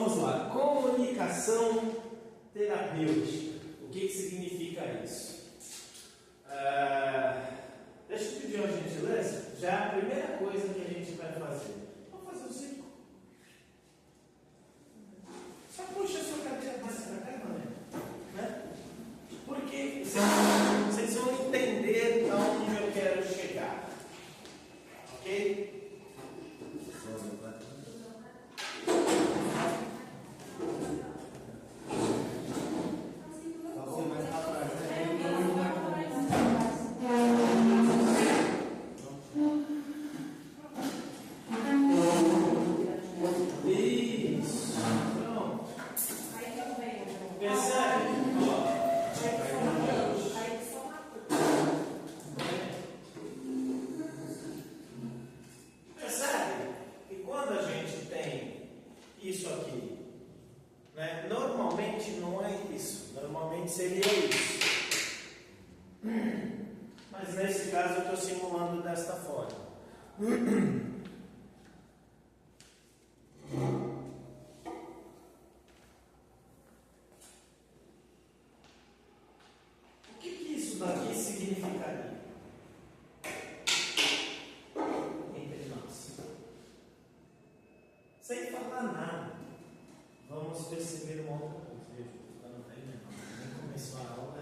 vamos lá. Comunicação terapêutica. O que significa isso? Deixa eu pedir uma gentileza. Já a primeira coisa que a gente vai fazer. Vamos fazer o ciclo. Só puxa a sua cadeira mais para cá, né? Porque vocês vão entender aonde eu quero chegar. Ok? Isso aqui, né? Normalmente não é isso, normalmente seria isso, mas nesse caso eu estou simulando desta forma. O que isso daqui significaria entre nós? Sem falar nada, vamos perceber uma outra coisa. Nem começou a aula,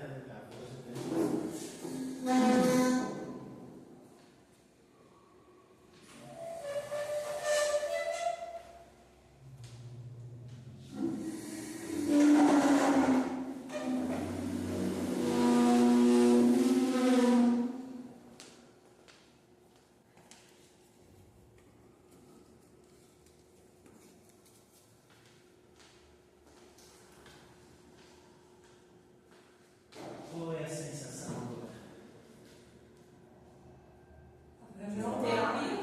qual é a sensação agora? Não terapia.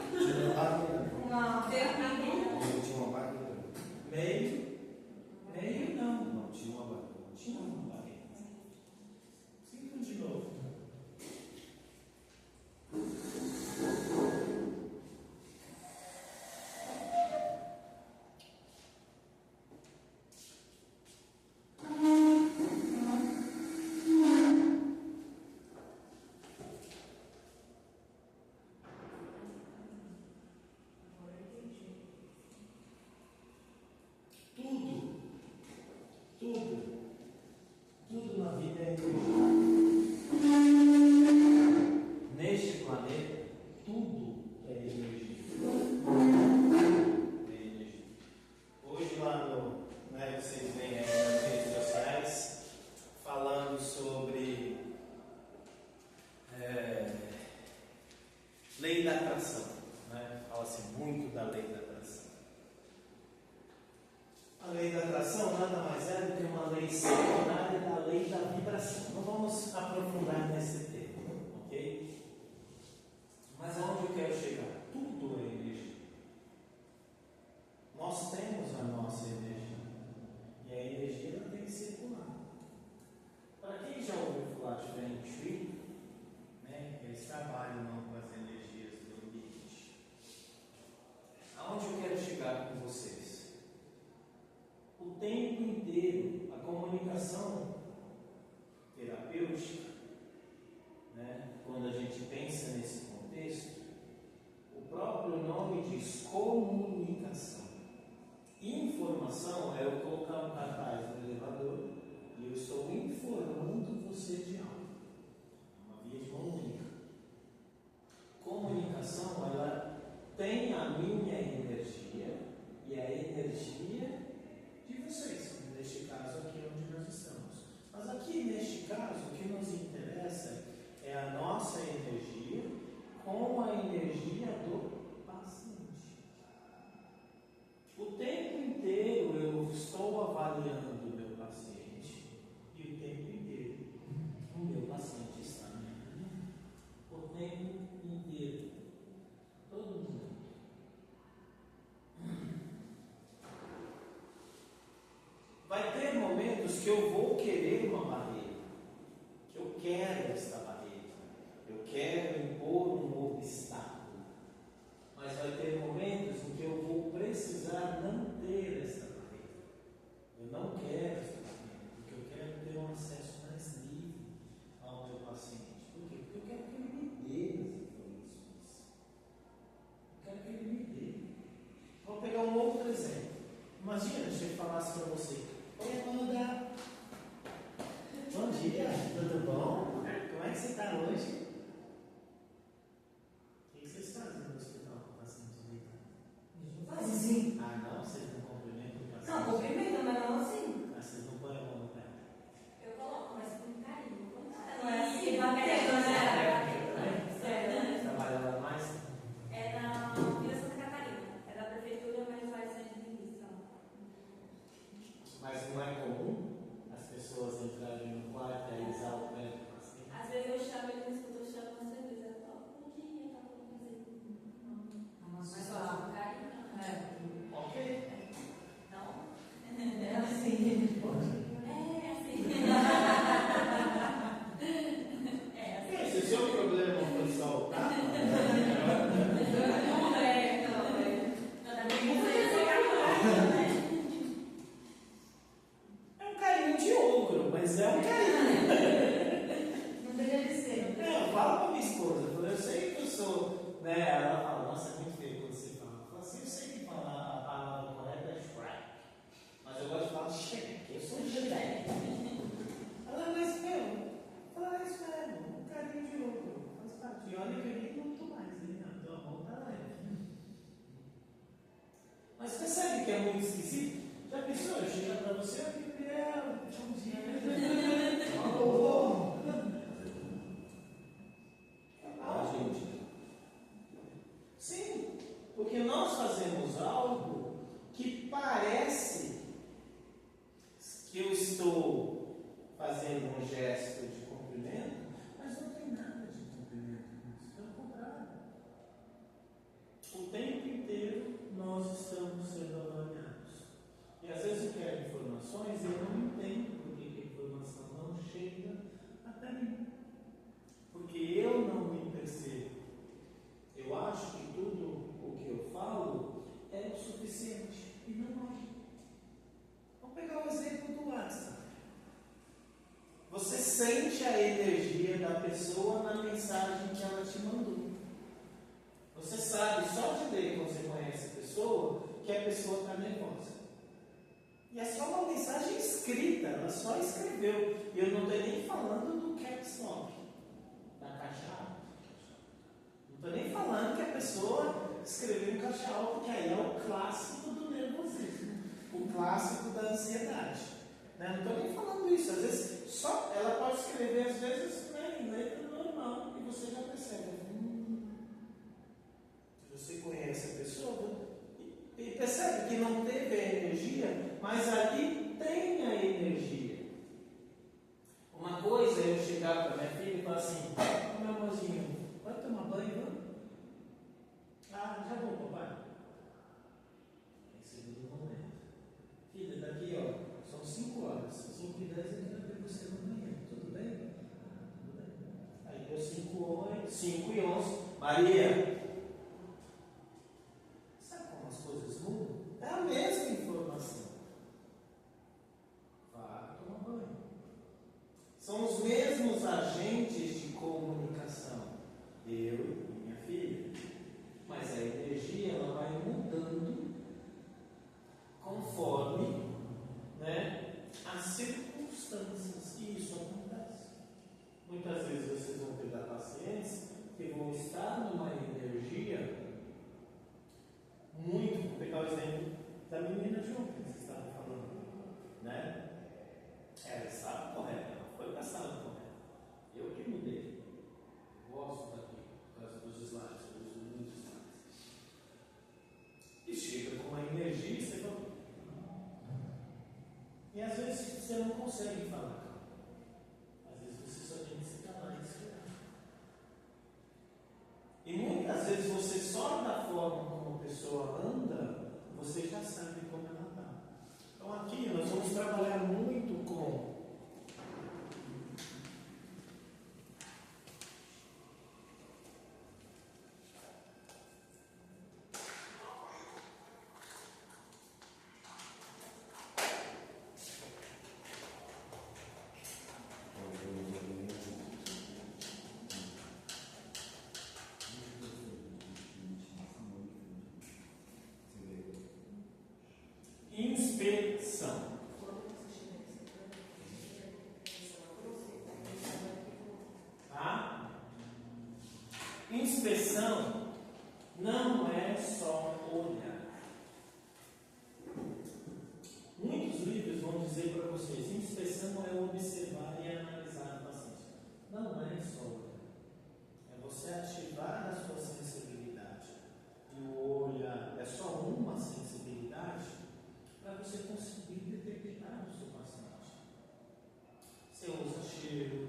Uma terapia. Tinha uma barriga. Meio? Meio não. Não, tinha uma barriga. Tinha uma barriga. Sinto de novo. Tudo na vida é energia. Neste planeta, tudo é energia. Hoje lá no, vocês veem aí nas redes sociais falando sobre lei da atração. Fala-se muito da lei da atração. A lei da atração nada mais é do que uma lei secundária da lei da vibração. Não vamos aprofundar nesse tema, ok? Mas aonde eu quero chegar? Tudo é energia. Nós temos a nossa energia. E a energia ela tem que circular. Para quem já ouviu falar de Feng Shui, eles trabalham com as energias do ambiente. Aonde eu quero chegar com vocês? O tempo inteiro, a comunicação terapêutica, quando a gente pensa nesse contexto, o próprio nome diz comunicação. Informação é eu colocar um cartaz no elevador e eu estou informando você de algo. É uma via de mão única. Comunicação, ela tem a minha energia e a energia de vocês, neste caso aqui onde nós estamos. Mas aqui neste caso, o que nos interessa é a nossa energia com a energia do paciente. O tempo inteiro eu estou avaliando o meu paciente e o tempo inteiro o meu paciente está me avaliando. O tempo inteiro. Todo mundo. Vai ter momentos que eu vou querer uma barreira, que eu quero esta barreira, eu quero impor um obstáculo, mas vai ter momentos em que eu vou precisar não ter esta barreira. Imagina se eu falasse para você: oi, Amanda. Bom dia, tudo bom? Como é que você está hoje? O que vocês fazem no hospital com o paciente deitado? Faz assim. Ah, não? Vocês não cumprimentam o paciente? Não, cumprimenta, mas não assim. Mas vocês não põem a mão no pé? Eu coloco, mas com carinho. Não é assim, batendo, né? Você trabalha lá mais? É na Vila Santa Catarina. É da prefeitura, mas vai ser administração. Mas não é comum as pessoas entrarem no quarto e avisar o médico assim? Às vezes eu chamo ele no escudo, eu chamo às vezes. Eu falo, bom dia, tá bom, Mas mas só. só com carinho. Ok. Não? É assim. É assim. É assim. Se o seu problema foi só o tapa, Não é, não é. Não dá nem pra fazer carinho, né? é um carinho de ogro, mas é um carinho. Não deveria ser. Eu falo pra minha esposa, eu falo, eu sei que eu sou, né? Ela fala, nossa, é muito feio quando você fala. Eu falo assim, eu sei que falar a palavra correta é Shrek, mas eu gosto de falar Shrek, eu sou um Shrek. Ela, mas meu, fala isso mesmo, um carinho de ogro, faz parte. E olha que eu nem muito mais, né? Então a mão tá leve. Mas percebe que é muito esquisito? Já pensou? Eu chego pra você, Gabriel, bom dia. Alô? A gente. Sim, porque nós fazemos algo que parece que eu estou fazendo um gesto de cumprimento, mas não tem nada de cumprimento nisso, pelo contrário. O tempo inteiro nós estamos sendo avaliados. E às vezes eu quero informações e eu não entendo por que a informação não chega até mim. Porque eu não me percebo. Eu acho que tudo o que eu falo é o suficiente. E não é. Vamos pegar o exemplo do WhatsApp. Você sente a energia da pessoa na mensagem que ela te mandou. Você sabe só de ler quando você conhece a pessoa que a pessoa está nervosa. E é só uma mensagem escrita, ela só escreveu. E eu não estou nem falando do caps lock, da caixa alta. Não estou nem falando que a pessoa escreveu em caixa alta, que aí é o clássico do nervosismo, o clássico da ansiedade. Né? Não estou nem falando isso. Às vezes, só ela pode escrever, às vezes, né, em letra normal, e você já percebe. Você conhece a pessoa e percebe que não teve a energia, mas ali tem a energia. Uma coisa é eu chegar para minha filha e falar assim: meu amorzinho, vai tomar banho, vamos? Ah, já vou, papai. Em segundo momento: filha, daqui ó, são 5 horas, 5 e 10 eu quero ver você no banheiro, tudo bem? Tudo bem. Aí deu 5 e 11, Maria. As coisas mudam, é a mesma informação. Vá tomar banho. São os mesmos agentes de comunicação, eu e minha filha. Mas a energia ela vai mudando conforme, né, as circunstâncias. E isso acontece. Muitas vezes vocês vão pegar pacientes que vão estar numa energia muito, vou pegar o exemplo da menina de ontem que vocês estavam falando, né? Ela estava correta, ela foi para a sala correta. Eu que mudei. Gosto daqui, por causa dos slides, eu uso muitos slides. E chega com uma energia e você fala. E às vezes você não consegue falar. Às vezes você só tem que se calar e esperar. E muitas vezes você só da forma como a pessoa anda, você já sabe como ela está. Então aqui nós vamos trabalhar muito com inspeção. Tá? Inspeção não é só olhar. Muitos livros vão dizer para vocês: inspeção é observar e analisar o paciente. Não é só olhar. É você ativar a sua sensibilidade. E o olhar é só uma sensibilidade para você conseguir detectar o seu paciente. Você usa cheiro,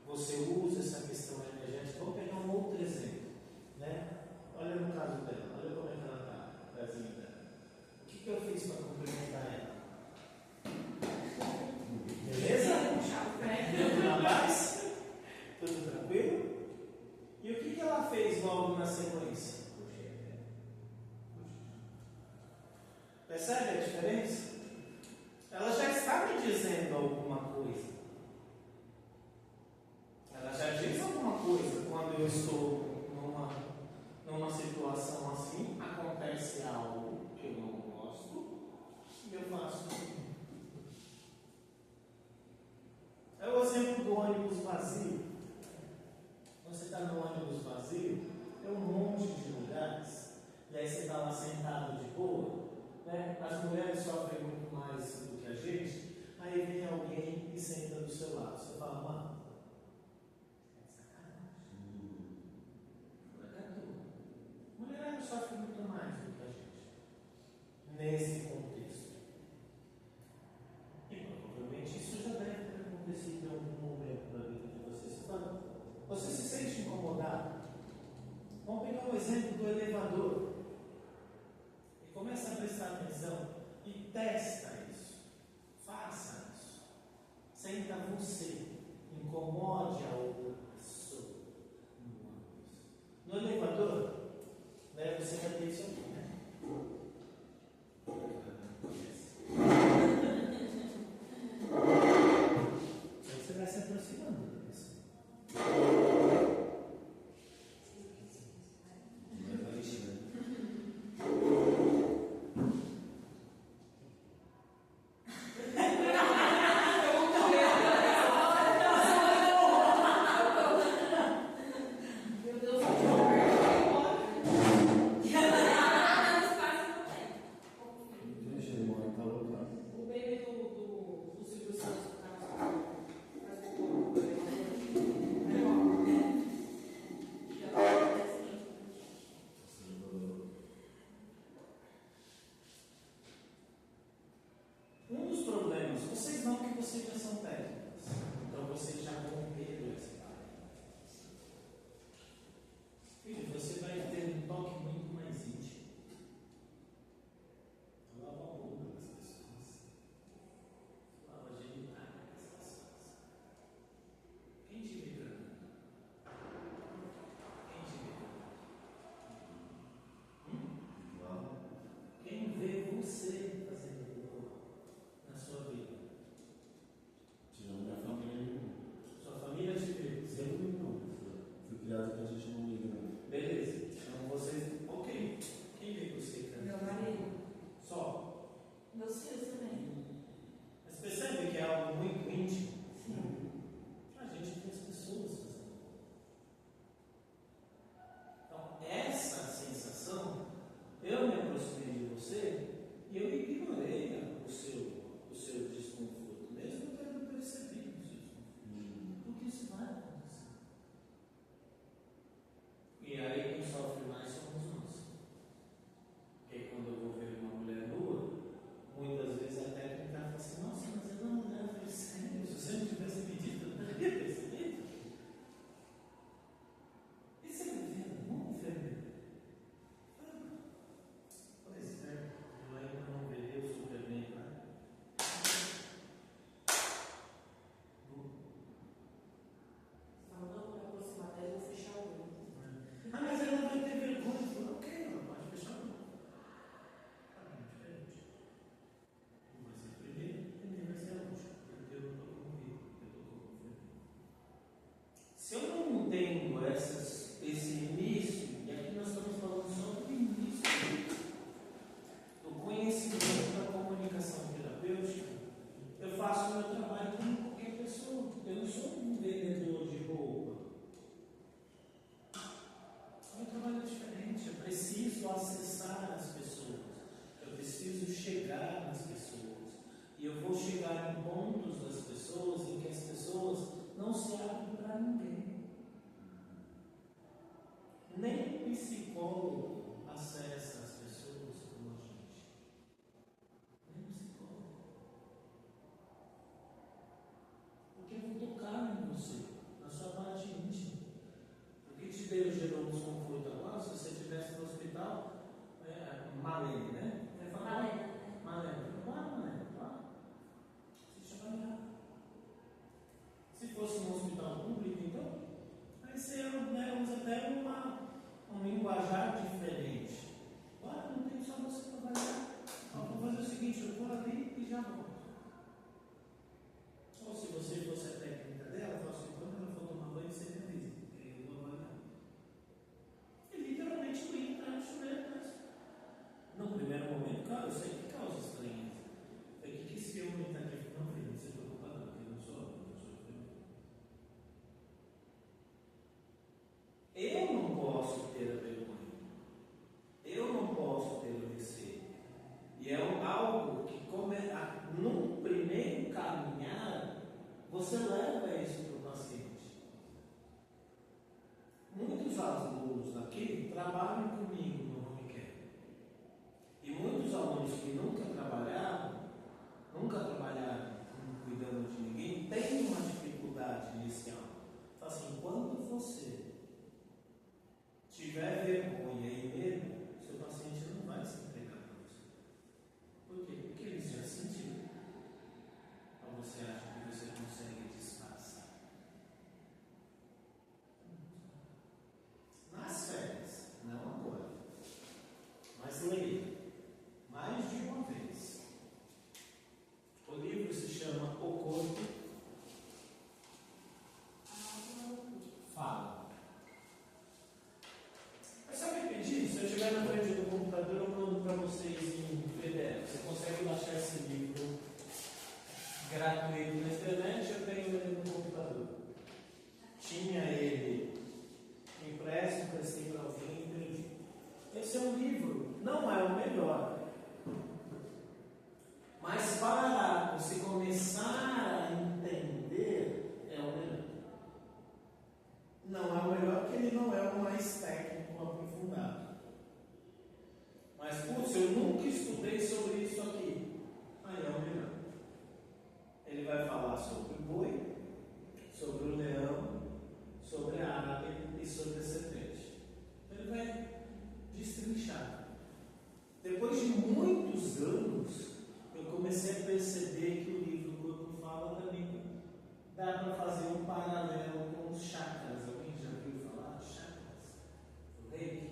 você usa essa questão energética. Vou pegar um outro exemplo, né? Olha no caso dela, olha como é que ela está, casinha dela. O que eu fiz para cumprimentar ela? Beleza? Tudo na paz? Tudo tranquilo? E o que ela fez logo na sequência? Percebe a diferença? Ela já está me dizendo alguma coisa. Ela já diz alguma coisa quando eu estou numa situação assim, acontece algo que eu não gosto e eu faço. É o exemplo do ônibus vazio. Você está no ônibus vazio, tem um monte de lugares, e aí você está lá sentado de boa, né? As mulheres sofrem muito mais do que a gente, aí vem alguém e senta do seu lado. Você fala, mano, mulher sofre muito mais do que a gente nesse contexto. E provavelmente isso já deve ter acontecido em algum momento da vida de vocês. Você se sente incomodado? Vamos pegar o exemplo do elevador. E começa a prestar atenção e testa isso. Faça isso. Senta você. Incomode a outra pessoa. No elevador, né, você já tem isso aqui, né? Você vai se aproximando da pessoa. Um dos problemas, vocês não, que vocês já são técnicos, então vocês já romperam essa barreira. Filho, você vai ter um toque muito mais íntimo. Lava a boca das pessoas, lava a genitália das pessoas. Quem te vê gravando? Quem te vê gravando? Quem vê você fazendo na sua vida? Tirando minha família. Sua família te vê? Sempre não. Fui criado que a gente não liga, né? Beleza. Então vocês. Ok. Quem vê você, cara? Meu marido. Só. Meus filhos também. Mas percebe que é algo muito íntimo? Sim. A gente vê as pessoas fazendo. Então, essa sensação, eu me aproximei de você e eu ignorei o seu desconforto, mesmo tendo percebido o seu desconforto. Porque isso vai acontecer. E aí quem sofre mais somos nós. Porque quando eu vou ver uma mulher nua, muitas vezes a técnica fala assim, nossa, mas ela é uma mulher. Eu falei, sério, se você não tivesse pedido, eu não teria percebido. E você não vê? Não vê. Pois é, eu ainda não veio super bem, né? Falando para aproximar dela, eu vou fechar o olho. Ah, mas ela vai ter vergonha. Eu falei, ok, ela pode fechar o olho. É diferente. Vai ser a primeira, também vai ser a última. Porque eu não estou comigo, eu estou com você. Se eu não tenho esse início, e aqui nós estamos falando só do início do conhecimento da comunicação psicólogo acessa as pessoas como a gente. Nem um psicólogo. Porque eu vou tocar em você, na sua parte íntima. O que te gerou um desconforto agora, se você estivesse no hospital, Malene, né? Malene. Vai. Você já vai lá. Se fosse um hospital público, então, aí você usa até um linguajar diferente. Olha, não tem só você trabalhar. Vou fazer o seguinte, eu vou ali e já volto. Ou se você fosse a técnica dela, fala assim, quando ela for tomar banho, você me avisa, porque eu vou avaliar. E literalmente eu ia entrar no chuveiro mesmo. No primeiro momento, claro, eu sei que causa estranheza. O que esse homem está aqui? Não, filho, não se preocupa não, porque eu não sou enfermeiro. Eu não posso ter a vergonha. Eu não posso ter o receio. E é algo que, num primeiro caminhar, você leva isso para o paciente. Muitos alunos aqui trabalham comigo no Home Care. E muitos alunos que nunca trabalharam cuidando de ninguém, têm uma dificuldade inicial. Então, assim, quando você tiver vergonha e medo, seu paciente não vai se entregar para você. Por quê? Porque ele já sentiu. Ou você acha que você consegue disfarçar? Nas férias, não agora. Mas leia mais de uma vez. O livro se chama O Corpo Fala. Mas sabe o que pedir? Se eu estiver na frente do computador, eu mando para vocês em PDF. Você consegue baixar esse livro gratuito na internet, eu tenho ele no computador. Tinha ele impresso, prestei para alguém e perdi. Esse é um livro, não é o melhor. Mas para você começar a entender, é o melhor. Não é o melhor porque ele não é o mais técnico aprofundado. Mas, putz, eu nunca estudei sobre isso aqui. Aí é o melhor. Ele vai falar sobre o boi, sobre o leão, sobre a águia e sobre a serpente. Ele vai destrinchar. Depois de muitos anos, eu comecei a perceber que o livro Corpo Fala também dá para fazer um paralelo com os chakras. Alguém já ouviu falar de chakras? O reiki?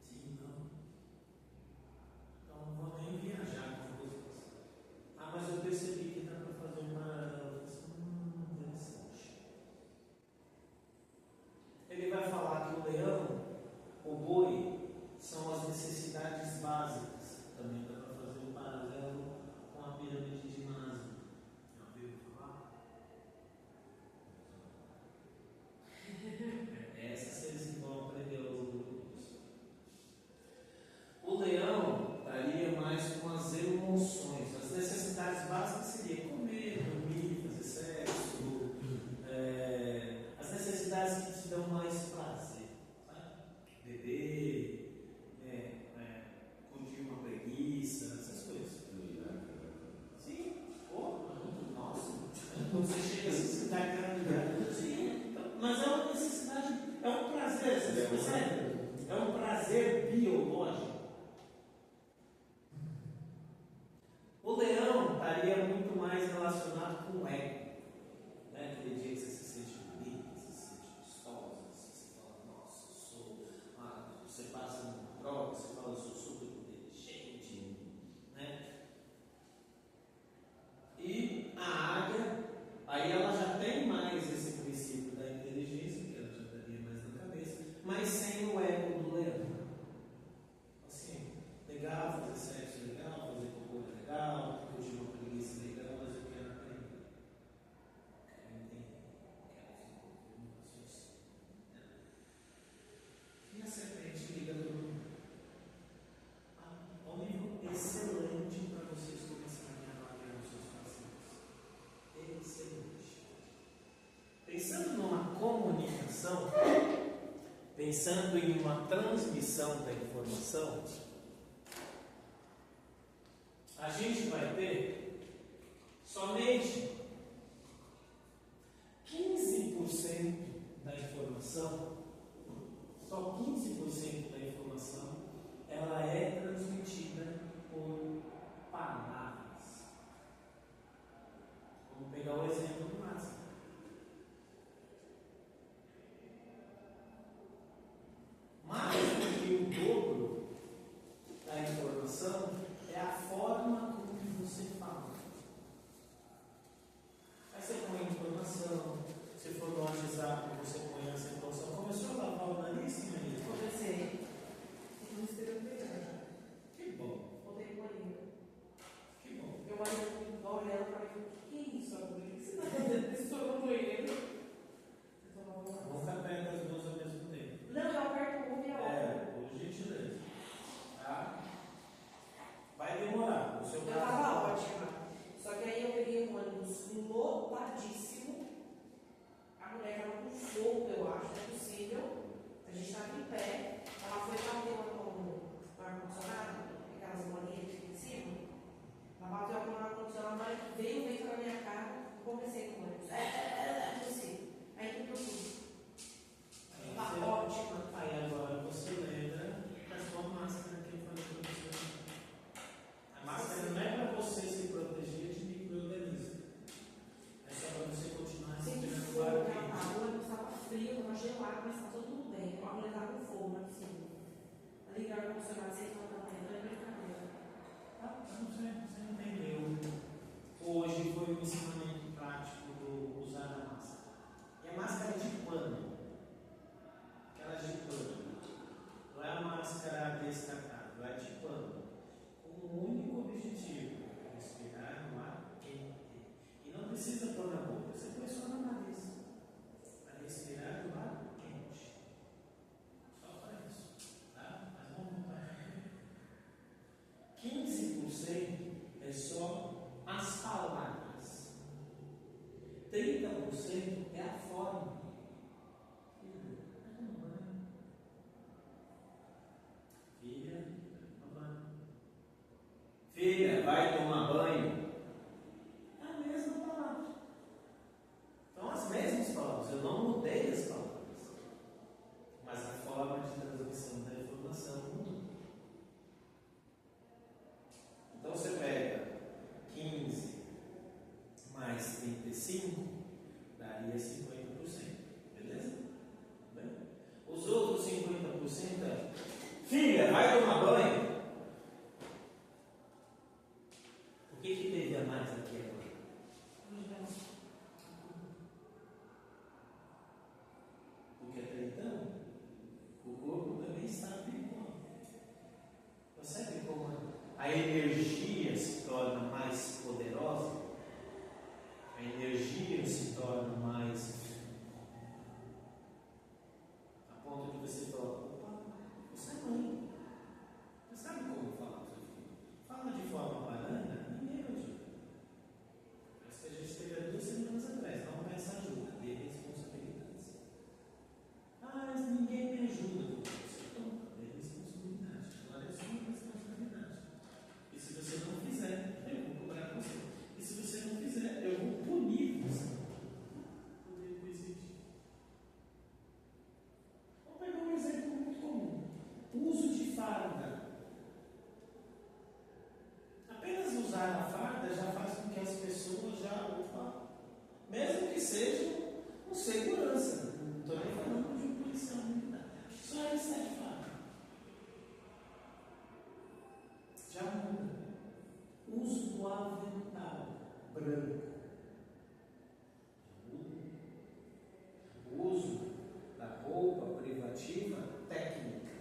Sim, não. Então não vou nem viajar com vocês. Mas eu percebi que dá para fazer um paralelo. Interessante. Ele vai falar que o leão, o boi, são as necessidades básicas. Também dá para fazer um paralelo com a pirâmide de Maslow. Já ouviu falar? Essa vocês vão aprender aos grupos. O leão estaria mais com as emoções. As necessidades básicas seriam comer, dormir, fazer sexo. As necessidades que te dão mais prazer. Sabe? Beber. Curtir uma preguiça, essas coisas. Sim, nossa, quando você chega assim, você está querendo. Sim, mas é uma necessidade, é um prazer, você percebe? É um prazer biológico. O leão estaria muito mais relacionado com o ego. Né? Aquele dia que você se sente bonita, você se sente gostosa, você fala, nossa, eu sou. Você passa numa prova, você fala, eu sou super inteligente. Né? E a águia, aí ela já tem mais esse princípio da inteligência, que ela já estaria mais na cabeça, mas sem o ego do leão. Assim, legal fazer sexo legal, fazer cocô legal, curtir uma preguiça legal, mas eu quero aprender. pensando em uma transmissão da informação, a gente vai ter somente 15% da informação, só 15% da informação, ela é transmitida por palavras. Vamos pegar o exemplo do Márcio. Mais do que o dobro da informação é a forma como você fala. Aí você põe a informação, se for no WhatsApp, você põe essa informação. Começou a lavar o nariz, Maria? Comecei. Não escrevo bem. Que bom, Voltei pro banheiro. que bom. Eu olho ela e falei, o que é isso, agora? O que você está fazendo? Estou no banheiro. Vamos ficar perto das duas ao mesmo tempo. Não, eu aperto uma e a outra. Por gentileza. Tá? Vai demorar. O seu Eu caso. estava ótima. Só que aí eu peguei um ônibus lotadíssimo. A mulher estava com fogo, eu acho, não é possível. A gente estava em pé. Ela foi bater no ar-condicionado, aquelas bolinhas que fica em cima. Ela bateu no ar-condicionado, na hora que veio o vento na minha cara, eu comecei com o ônibus. Aí tudo tudo. Tá ótima. Aí agora você lembra da sua máscara que eu falei para você. A máscara não é para você se proteger de micro-organismos. É só para você continuar Sempre respirando fogo, ar o quente. ônibus estava frio, estava gelado, mas estava tudo bem. A mulher estava com fogo na piscina. Ali o ar-condicionado, 6 horas da manhã, não é brincadeira. Você entendeu. Hoje foi o ensinamento prático do usar a máscara. E a máscara é de pano. Aquela de pano. Não é a máscara descartável, é de pano. Com um único objetivo: respirar no ar quente. E não precisa pôr na boca, você põe só na nariz. Para respirar no ar quente. Só para isso. Tá? Mas vamos voltar. 15% é só as palavras. 30% é a forma. Filha, vai tomar banho. É a mesma palavra. São as mesmas palavras. Eu não mudei as palavras. Mas a forma de transmissão da informação mudou. Então você pega 15 mais 35, daria 50%. Beleza? Tudo bem? Os outros 50% é: filha, vai tomar banho. O que teve a mais aqui agora? Porque até então, o corpo também está vivo. Percebe como a energia se torna mais poderosa? A energia se torna mais. A ponto de você falar: opa, você é mãe. Você sabe como falar para o seu filho? Fala de forma banana, ninguém vai ajudar. Mas que a gente teve há 2 semanas atrás. Não peça ajuda, dê responsabilidades. Ah, mas ninguém me ajuda. Você toma, dê responsabilidade. Agora é sua responsabilidade. E se você não fizer, eu vou cobrar você. E se você não fizer, eu vou punir você. Poder existe. Vamos pegar um exemplo muito comum: o uso de farda. Apenas usar a farda já faz com que as pessoas mesmo que sejam com segurança, não estou nem falando de um policial militar, só ele está de farda. Já muda. Uso do avental branco. O uso da roupa privativa técnica.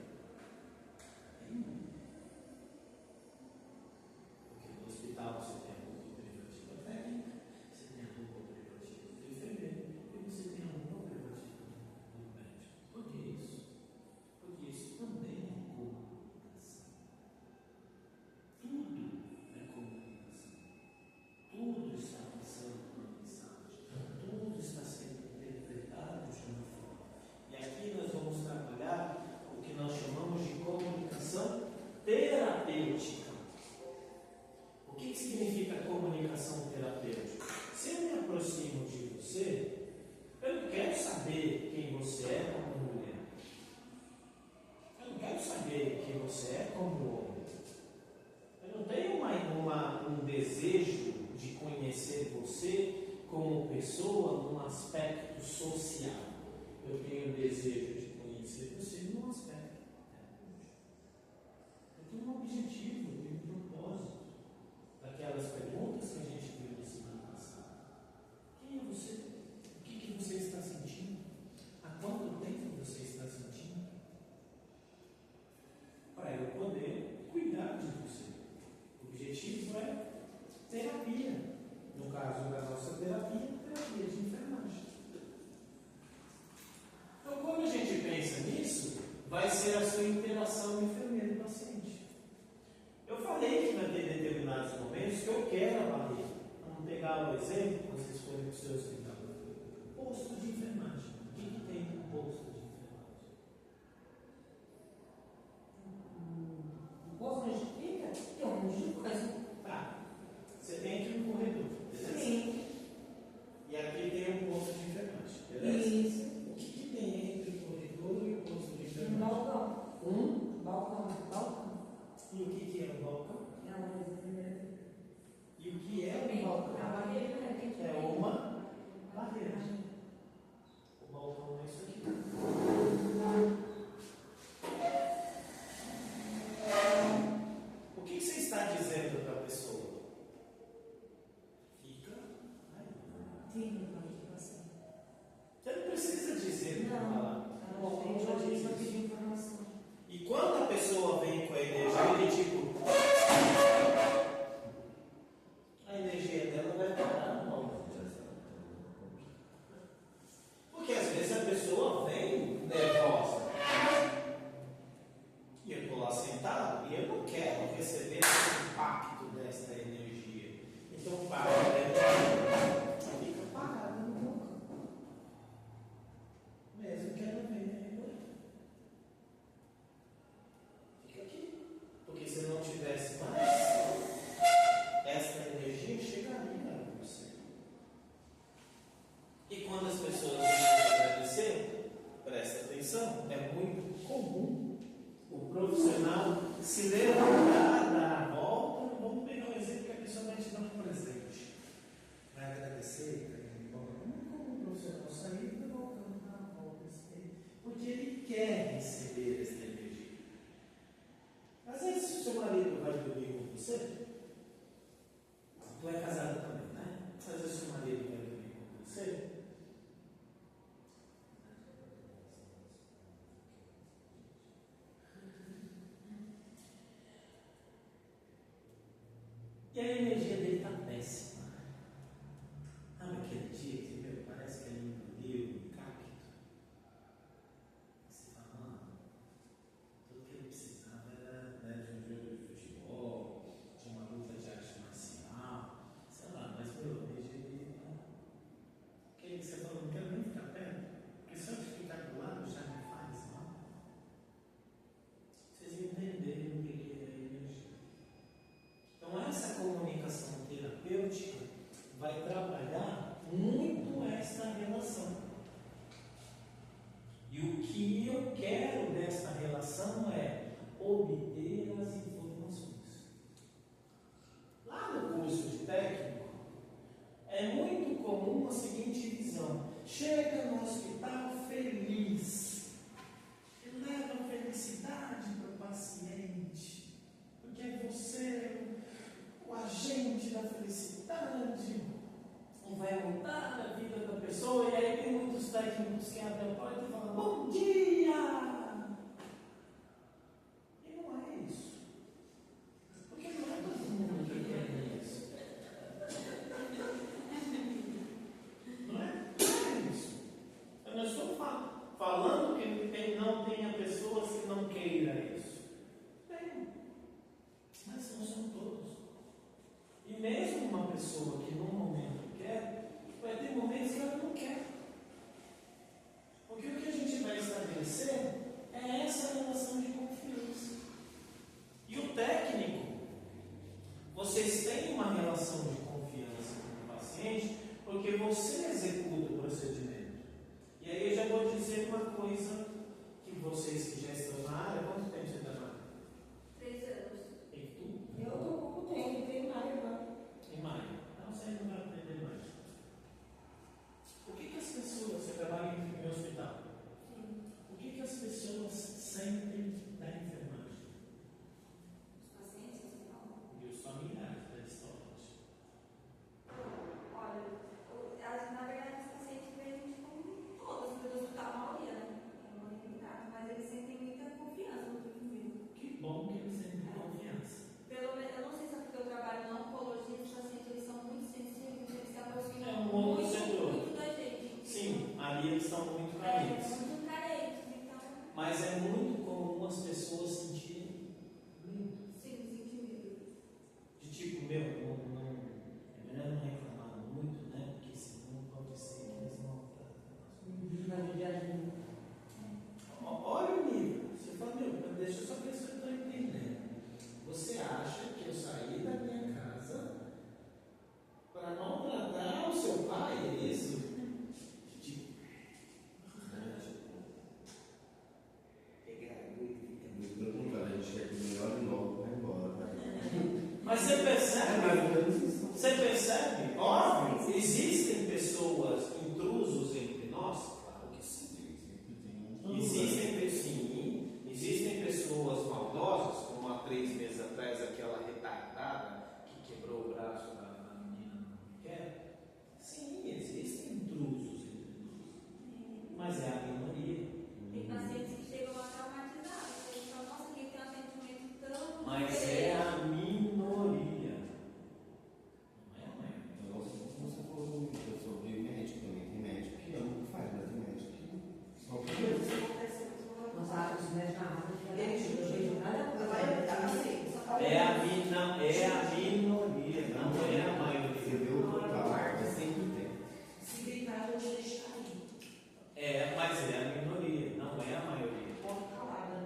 Porque no hospital você tem a roupa privativa técnica, você tem a roupa privativa do enfermeiro e você tem a roupa privativa do médico. Por que isso? Porque isso também é comunicação. Tudo é comunicação. Tudo está saber quem você é como mulher. Eu não quero saber quem você é como homem. Eu não tenho um desejo de conhecer você como pessoa num aspecto social. Eu tenho o desejo de conhecer você num aspecto tecnológico. Eu tenho um objetivo, eu tenho um propósito. Daquelas perguntas que a gente viu na semana passada. Quem é você? O que você está sentindo? Há quanto tempo você está sentindo? Para eu poder cuidar de você. O objetivo é terapia. No caso da nossa terapia de enfermagem. Então, quando a gente pensa nisso, vai ser a sua interação enfermeiro-paciente. Eu falei que vai ter determinados momentos que eu quero a barreira. Vamos pegar o exemplo, vocês forem para o seu hospital. Posto de enfermagem. O que tem no posto de enfermagem? O posto onde fica, tem um monte de coisa. Tá. Você tem aqui um corredor, beleza? Sim. E aqui tem um posto de enfermagem, beleza? Isso. O que tem entre o corredor e o posto de Um enfermagem? balcão. Balcão. E o que é o balcão? E o que é o balcão? É uma barreira. O balcão é isso aqui. O que você está dizendo para a pessoa? Fica aí. Você não precisa dizer para falar. O balcão já diz isso. E quando a pessoa vem com a energia, ele tipo. A energia dela vai parar no balcão. Porque às vezes a pessoa vem nervosa. E eu estou lá sentado e eu não quero receber esse impacto dessa energia. Então para a energia, fica parada no balcão. Mesmo que ela venha embora. Fica aqui. Porque se não tivesse mais, essa energia chegaria a você. E quando as pessoas vêm agradecer, presta atenção, é muito comum o profissional se levantar, dar a volta. Vamos pegar um exemplo que a pessoa vai te dar um presente. Vai agradecer, vai ir embora. É muito comum o profissional sair e voltando, dar a volta. Porque ele quer receber essa energia. Às vezes, se o seu marido vai dormir com você, tu é casado também, né? Às vezes, o seu marido vai dormir com você. E a energia dele está péssima. Sabe aquele dia que, meu, parece que ele engoliu um cacto? Você fala, mano, tudo que ele precisava era, né, de um jogo de futebol, de uma luta de arte marcial, sei lá, mas meu, a energia dele tá. Aquele que você falou, não quero nem ficar perto, porque se eu ficar do lado já me faz mal. Vocês entenderam o que é a energia. Então, essa comunicação terapêutica vai trabalhar muito essa relação. E o que eu quero dessa relação é obter as informações. Lá no curso de técnico, é muito comum a seguinte visão: chega no hospital feliz, e leva felicidade para o paciente, porque você o agente da felicidade, e vai mudar a vida da pessoa. E aí tem muitos técnicos que abrem a porta e falam, bom dia! E não é isso. Porque não é todo mundo que quer isso. Não é isso. Eu não estou falando que não tenha pessoas que não queiram isso. Tem. Mas não são todos. E mesmo uma pessoa que num momento quer, vai ter momentos que ela não quer. Porque o que a gente vai estabelecer é essa relação de confiança. E o técnico, vocês têm uma relação de confiança com o paciente, porque você executa o procedimento. E aí eu já quebrou o braço da menina não quer. Sim, existem intrusos entre nós, mas é a minoria. Tem pacientes que chegam lá traumatizados. Eles falam, nossa, quem tem um atendimento tão. Mas é a minoria. Não é a maioria. Você falou, eu sou médico também, tem médico que ama o que faz, mas tem médico que só Isso que acontece muito Nós lá. os médicos na área, Eles eu vejo cada coisa. É a minoria, não é a maioria. você vê o total, mas sempre tem. Se gritar, eu vou deixar aí. Mas é a minoria, não é a maioria. Porta calada.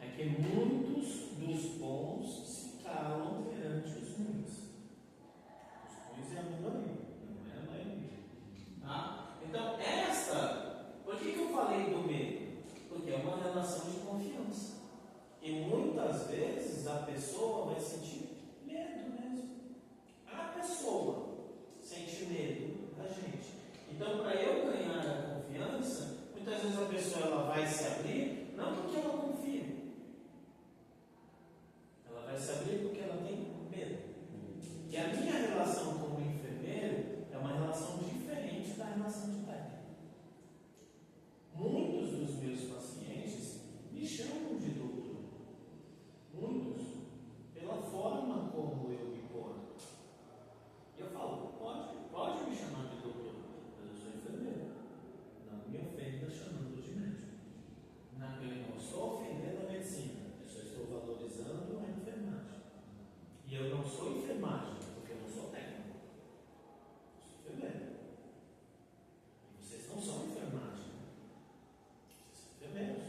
É que muitos dos bons se calam perante os ruins. Os ruins é a minoria, não é a maioria. Tá? Então, por que eu falei do medo? Porque é uma relação de confiança. E muitas vezes a pessoa vai sentir medo mesmo. A pessoa sente medo da gente. Então, para eu ganhar a confiança, muitas vezes a pessoa ela vai se abrir, não porque ela confia. Ela vai se abrir porque ela tem medo. E a minha relação como enfermeiro é uma relação diferente da relação de técnico. Muitos dos meus pacientes me chamam de doutor. Muitos, pela forma como eu me porto. E eu falo, pode me chamar de doutor, mas eu sou enfermeiro. Não me ofenda chamando de médico. Eu não estou ofendendo a medicina, eu só estou valorizando a enfermagem. E eu não sou enfermagem, porque eu não sou técnico. Eu sou enfermeiro. E vocês não são enfermagem. Vocês são enfermeiros.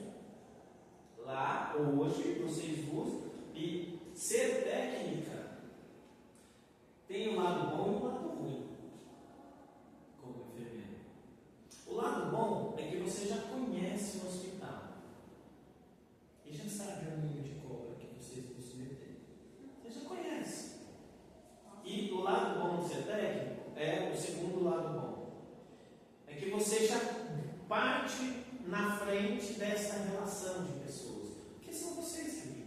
Lá, hoje, vocês buscam. E ser técnica tem um lado bom e um lado ruim, como enfermeiro. O lado bom é que você já conhece o hospital e já sabe o ninho de cobra que vocês vão se meter. Você já conhece. E o lado bom de ser técnico é o segundo lado bom. É que você já parte na frente dessa relação de pessoas. Porque são vocês que lidam.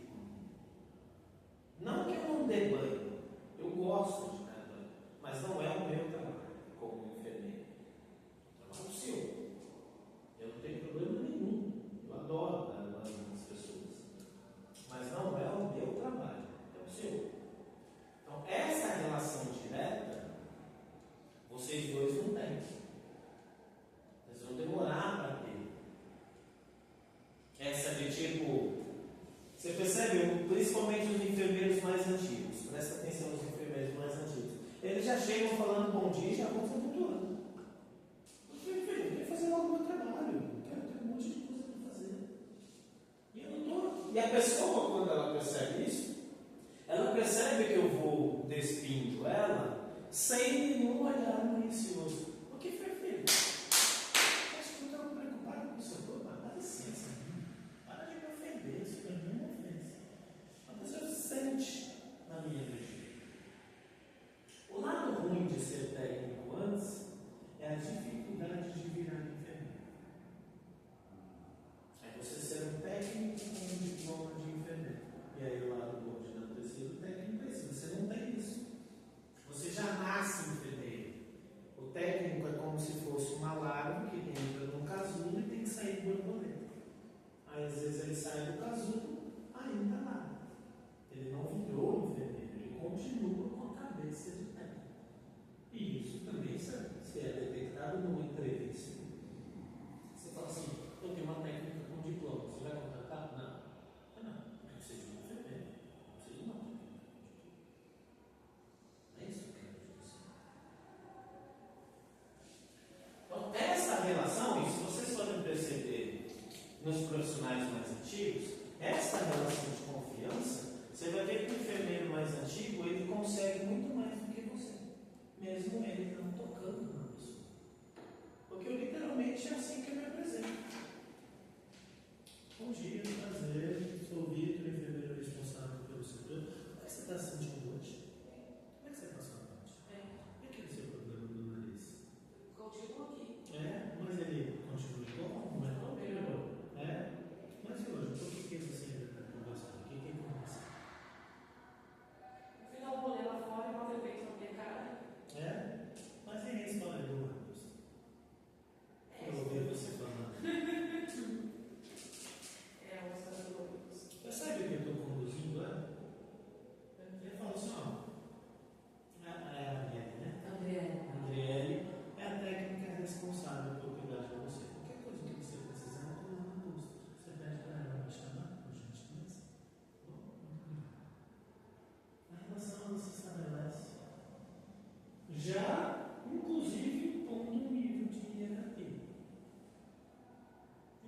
Não que eu não dê banho. Eu gosto de dar banho. Mas não é o meu trabalho como enfermeiro. É o trabalho seu. Eu não tenho problema nenhum. Eu adoro dar banho nas pessoas. Mas não é o meu trabalho. É o seu. Então, essa relação direta, vocês dois não têm. Vocês vão demorar para ter. Essa de tipo, você percebe, principalmente os enfermeiros mais antigos, presta atenção nos enfermeiros mais antigos, eles já chegam falando bom dia e já vão se aventurando. Eu quero fazer logo o meu trabalho, eu quero ter um monte de coisa para fazer. E eu não estou. E a pessoa, quando ela percebe isso, ela percebe que eu vou despindo ela sem nenhum olhar malicioso. O que foi, filho? Acho que eu estou preocupado com isso. Dá licença, para de me ofender, isso para mim é uma ofensa. Mas você sente na minha energia. O lado ruim de ser técnico antes é a dificuldade de virar enfermeiro. É você ser um técnico com um diploma de enfermeiro. E aí o lado bom de não ter sido técnico é isso. Você não tem isso. Você já nasce enfermeiro. O técnico é como se fosse uma larva que entra no casulo e tem que sair do borboleta. Aí às vezes ele sai do casulo, ainda nada. Ele não virou enfermeiro, ele continua com a cabeça de técnico. E isso também se é detectado numa entrevista. Você fala assim, eu tenho uma técnica com diploma, você vai contratar? Não. Não, porque você é um enfermeiro, não precisa de uma técnica. É isso que eu quero dizer. Então, essa relação, e se vocês forem perceber nos profissionais mais antigos, essa relação de confiança, você vai ver que o enfermeiro mais antigo, ele consegue muito mais do que você, mesmo ele não tocando na pessoa. Porque eu literalmente é assim que eu me apresento. Bom dia, prazer, sou o Vitor, enfermeiro responsável pelo setor. Como é que você está se sentindo hoje? Como é que você passou a noite? E aquele seu problema no nariz? Continua aqui. Mas ele continua igual? Não é? Não melhorou. Mas e hoje? Por que você ainda está conversando? O que é conversa? No final, eu vou ler lá fora e botei o já, inclusive, pondo um nível de hierarquia.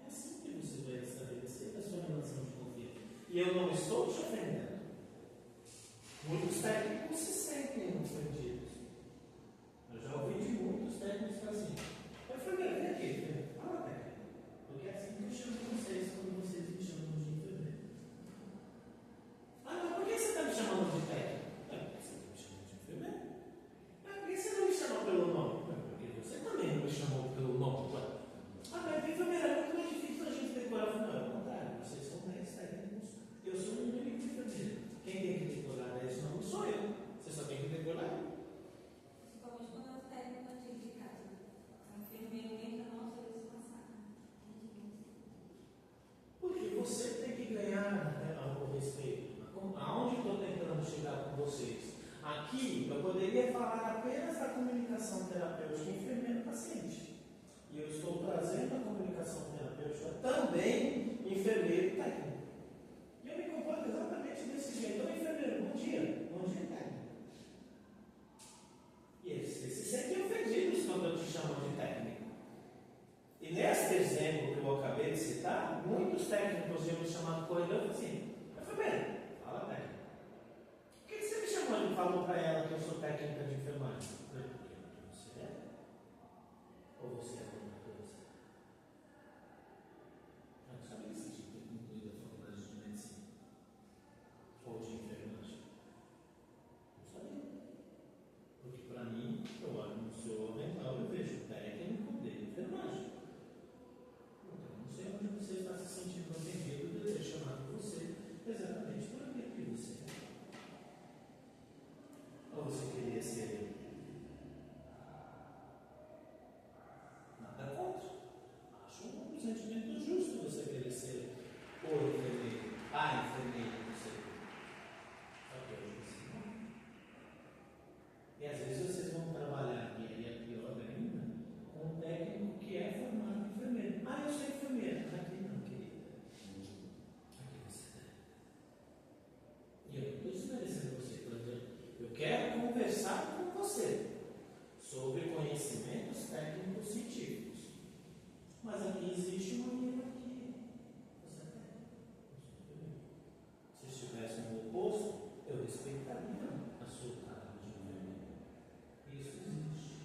É assim que você vai estabelecer a sua relação de confiança. E eu não estou te ofendendo. Muitos técnicos se sentem ofendidos. Eu já ouvi de muitos técnicos assim. Eu falei, vem aqui, fala técnico. Porque é assim que eu chamo vocês quando vocês me chamam de enfermeiro. Ah, mas por que você está me chamando de técnico? Porque você está me chamando de enfermeiro. Mas por que você não me chamou pelo nome? Porque você também não me chamou pelo nome. Ah, mas enfermeiro é muito mais difícil a gente decorar. Não, ao contrário, vocês são 10 técnicos. Eu sou um único enfermeiro. Quem tem que decorar 10 nomes sou eu. Você só tem que decorar um. Principalmente quando é o técnico antigo de casa. O enfermeiro entra no serviço passado. Porque você tem que ganhar o respeito. Aonde eu estou tentando chegar com vocês? Aqui eu poderia falar apenas da comunicação terapêutica enfermeiro-paciente. E eu estou trazendo a comunicação terapêutica também enfermeiro técnico. E eu me comporto exatamente desse jeito. Então, enfermeiro, bom dia. Bom dia, técnico. E eles se sentem ofendidos quando eu te chamo de técnico. E nesse exemplo que eu acabei de citar, muitos técnicos iam me chamar de coordenador assim. Enfermeiro, fala técnico. Por que você me chamou e falou para ela que eu sou técnica de enfermagem? Porque você é? Ou você é coordenadora? Eu não sabia que você tinha concluído a faculdade de medicina. Ou de enfermagem. Não sabia. Porque para mim, eu olho no seu avental e vejo técnico de enfermagem. Então, não sei onde você está se sentindo ofendido de ter chamado você exatamente por aquilo que você é. Ou você queria ser nada contra. Acho um sentimento justo você querer ser o enfermeiro, a enfermeira do seu. Só que hoje você não. E às vezes vocês vão trabalhar, e aí é pior ainda, com um técnico que é formado em enfermeiro. Ah, eu sou enfermeira. Aqui não, querida. Aqui você é. E eu não estou desmerecendo você, por exemplo. Eu quero conversar com você sobre conhecimentos técnicos científicos. Mas aqui existe uma hierarquia. Você é técnico. Se estivesse no oposto, eu respeitaria a sua carga de enfermeiro. Isso existe.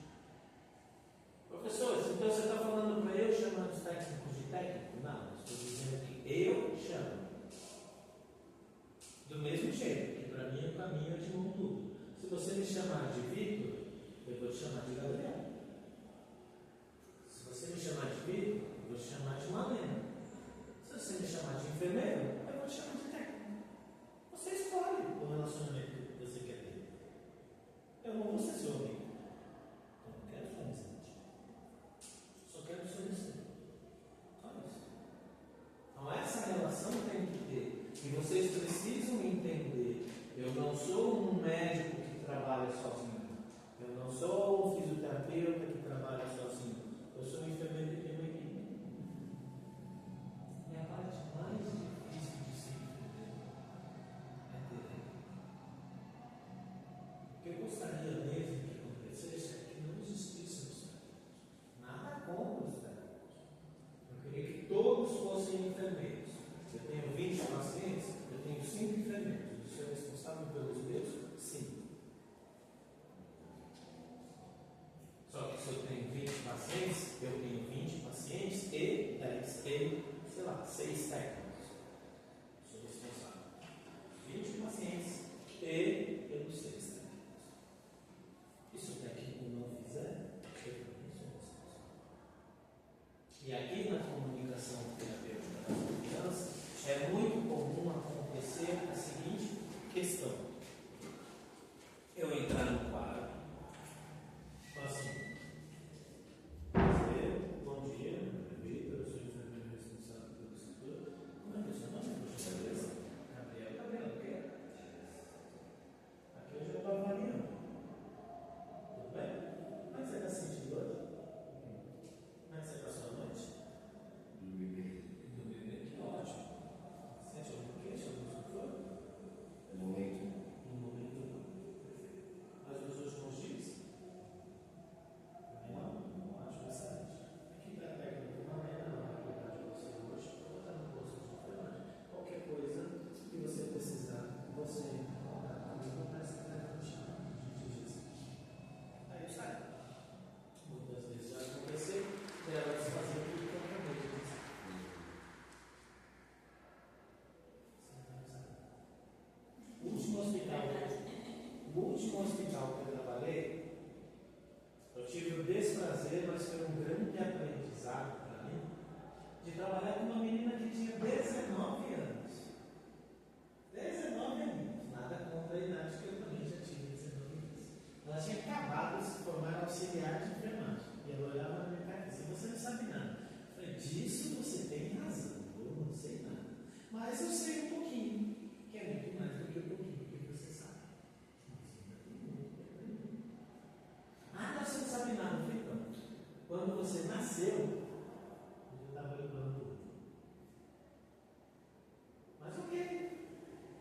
Professores, então você está falando para eu chamar os técnicos de técnico? Não, eu estou dizendo que eu chamo. Do mesmo jeito, que para mim o caminho é de mão dupla. Se você me chamar de Vitor, eu vou te chamar de Gabriel. Se você me chamar de Vitor, eu vou te chamar de Malena. Se você me chamar de enfermeiro, eu vou te chamar de técnico. Você escolhe o relacionamento que você quer ter. Eu não vou ser seu amigo. Eu não quero sua amizade. Só quero seu respeito. Só isso. Então essa relação tem que ter. E vocês precisam entender. Eu não sou um médico que trabalha sozinho. Eu não sou um fisioterapeuta que trabalha sozinho. Eu sou um enfermeiro que tem uma equipe. E a parte mais difícil de ser enfermeiro é ter. O que eu gostaria mesmo que acontecesse é que não existissem os técnicos. Nada contra os técnicos. Eu queria que todos fossem enfermeiros. Eu tenho 20 pacientes, eu tenho 5 enfermeiros. Eu sou responsável pelos meus 5. Só que se eu tenho 20 pacientes, eu tenho 20 pacientes e 10, sei lá, 6 técnicos. Sou responsável. 20 pacientes e pelos 6 técnicos. E se o técnico não fizer, eu também sou responsável. E aqui na comunicação terapêutica das crianças, é muito comum acontecer a seguinte questão. Eu entrar no quadro, assim, bom dia, meu nome é Vitor, eu sou enfermeiro responsável pelo setor, foi desprazer, mas foi um grande aprendizado para mim, de trabalhar com uma menina que tinha 19 anos. 19 anos, nada contra a idade que eu também já tive 19 anos. Ela tinha acabado de se formar auxiliar de enfermagem. E ela olhava na minha cara e disse: você não sabe nada. Eu falei: disso você tem razão, eu não sei nada. Mas eu sei um pouquinho, que é muito mais do que um pouquinho que você sabe. Ah, você não sabe nada. Eu falei: pronto. Quando você nasceu, eu estava lembrando tudo. Mas ok,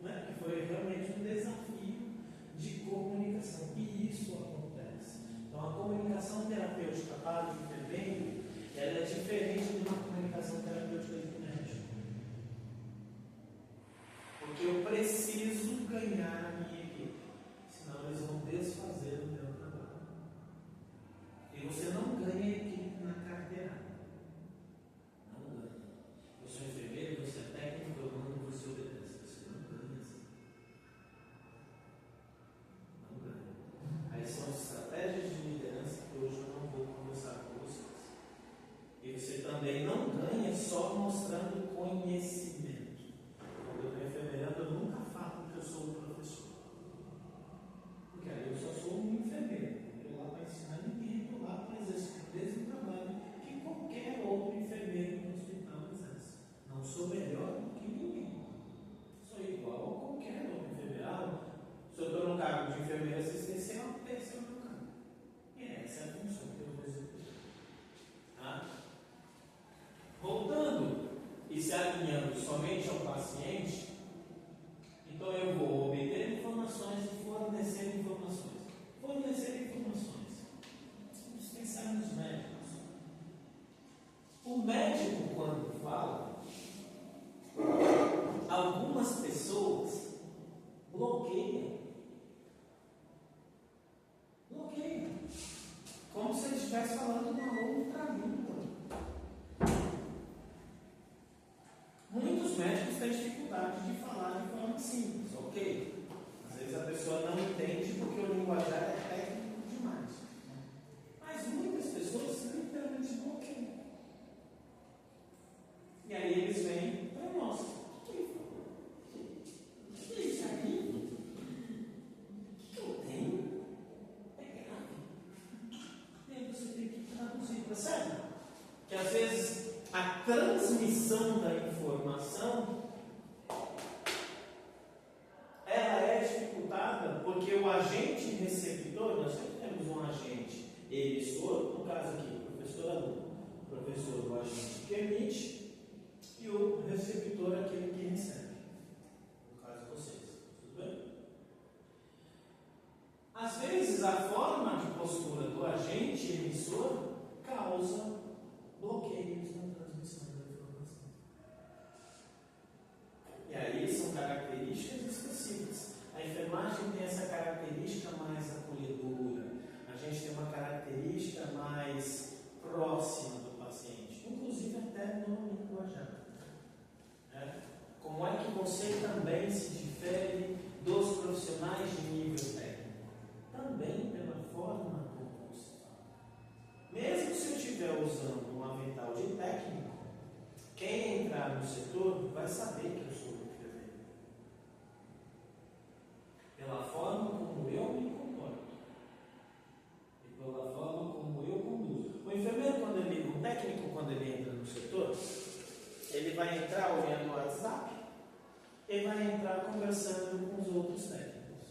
né? Que foi realmente um desafio de comunicação. E isso acontece. Então, a comunicação terapêutica para o enfermeiro, ela é diferente de uma comunicação terapêutica de médico. Porque eu preciso ganhar a minha equipe, senão eles vão desfazer o meu trabalho. E você não ganha equipe na carteirada. Não ganha. Eu sou enfermeiro, você é técnico, eu mando, você obedece. Você não ganha assim. Não ganha. Aí são estratégias de liderança que hoje eu não vou conversar com vocês. E você também não ganha só mostrando conhecimento. Quando eu estou enfermeirando, eu nunca falo que eu sou um professor. Porque aí eu só sou um enfermeiro. Eu estou lá para ensinar ninguém, estou lá para exercer o mesmo trabalho que qualquer outro enfermeiro no hospital exerce. Não sou melhor do que ninguém. Sou igual a qualquer outro enfermeiro. Se eu estou no cargo de enfermeiro assistencial, esse é o meu cargo. E essa é a função que eu vou executar. Tá? Voltando e se alinhando somente ao paciente, então eu vou obter informações e fornecer informações. Fornecer informações. Vamos pensar nos médicos. O médico, quando fala, algumas pessoas bloqueiam. Bloqueiam. Como se ele estivesse falando uma outra língua. Muitos médicos têm dificuldade de falar de forma simples, ok? Às vezes a pessoa não entende porque o linguajar é técnico demais. Mas muitas pessoas literalmente bloqueiam. E aí eles vêm para nós. O que é isso aqui? O que eu tenho? É grave. E aí você tem que traduzir, percebe? Que às vezes a transmissão da informação ela é dificultada porque o agente receptor, nós sempre temos um agente emissor, no caso aqui, o professor aluno, o professor, o agente que emite e o receptor, aquele que recebe, no caso vocês, tudo bem? Às vezes a forma de postura do agente emissor causa bloqueios na transmissão da informação. E aí são características específicas. A enfermagem tem essa característica mais acolhedora. A gente tem uma característica mais próxima do paciente, inclusive até no linguajar. Como é que você também se difere dos profissionais de nível técnico? Também pela forma como você fala. Mesmo se eu estiver usando um avental de técnico, quem entrar no setor vai saber que eu sou enfermeiro. Pela forma como eu me comporto. E pela forma como eu conduzo. O enfermeiro, o técnico, quando ele entra no setor, ele vai entrar olhando o WhatsApp, ele vai entrar conversando com os outros técnicos.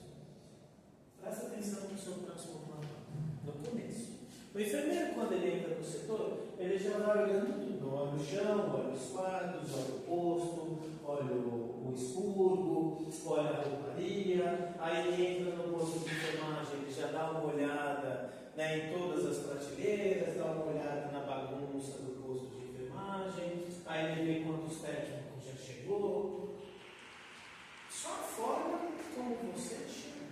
Presta atenção no seu próximo plantão, no começo. O enfermeiro, quando ele entra no setor, ele já vai olhando tudo. Olha o chão, olha os quadros, olha o posto, olha o expurgo, olha a rouparia. Aí ele entra no posto de enfermagem, ele já dá uma olhada em todas as prateleiras, dá uma olhada na bagunça do posto de enfermagem. Aí ele vê quantos técnicos já chegou. Só a forma como você chega.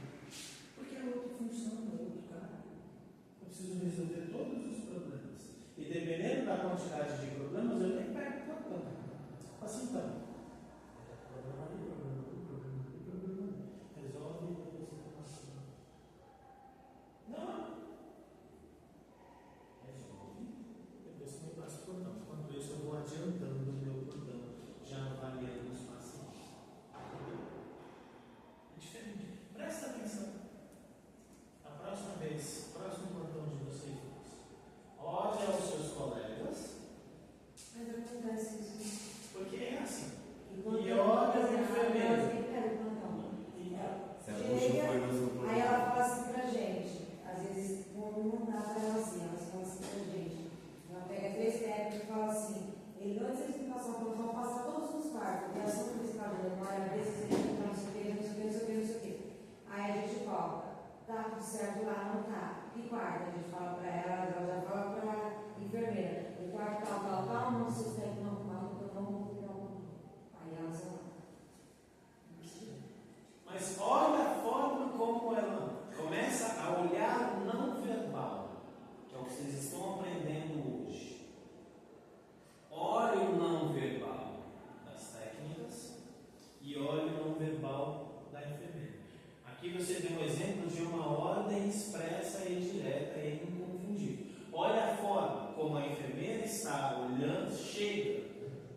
Porque é outra função, é outro cara. Eu preciso resolver todos os problemas. E dependendo da quantidade de problemas, eu nem pego o problema. Assim então. Problema ali, problema ali, problema ali, problema ali. Resolve e depois você passa. Não. vai precisar de não sei o que, não sei o que, não sei o que, não sei o que. Aí a gente coloca, tá tudo certo lá, não tá. Que quarto? A gente fala pra ela já fala pra enfermeira. O quarto tal, não sei se tem não quarto, eu não vou virar um. Aí ela se lá. Mas olha a forma como ela começa a olhar o não verbal, que é o que vocês estão aprendendo hoje. Olhe o não verbal das técnicas e olhe o não verbal da enfermeira. Aqui você tem um exemplo de uma ordem expressa e direta e inconfundível. Olha a forma como a enfermeira está olhando, chega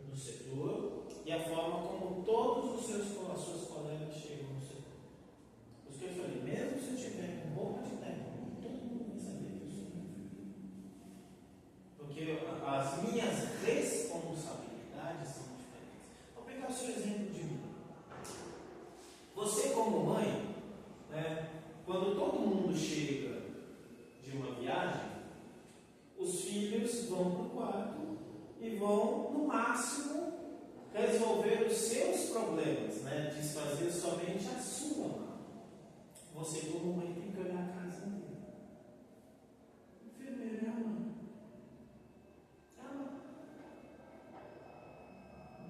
no setor, e a forma como todos as suas colegas chegam no setor. Por isso que eu falei, mesmo se eu tiver com roupa de técnico, todo mundo vai saber disso. Porque as minhas responsabilidades são diferentes. Vou pegar o seu exemplo de mãe. Você como mãe, né, quando todo mundo chega de uma viagem, os filhos vão para o quarto e vão, no máximo, resolver os seus problemas, né, desfazer somente a sua mão. Você como mãe tem que olhar a casa inteira. Enfermeira é a mãe.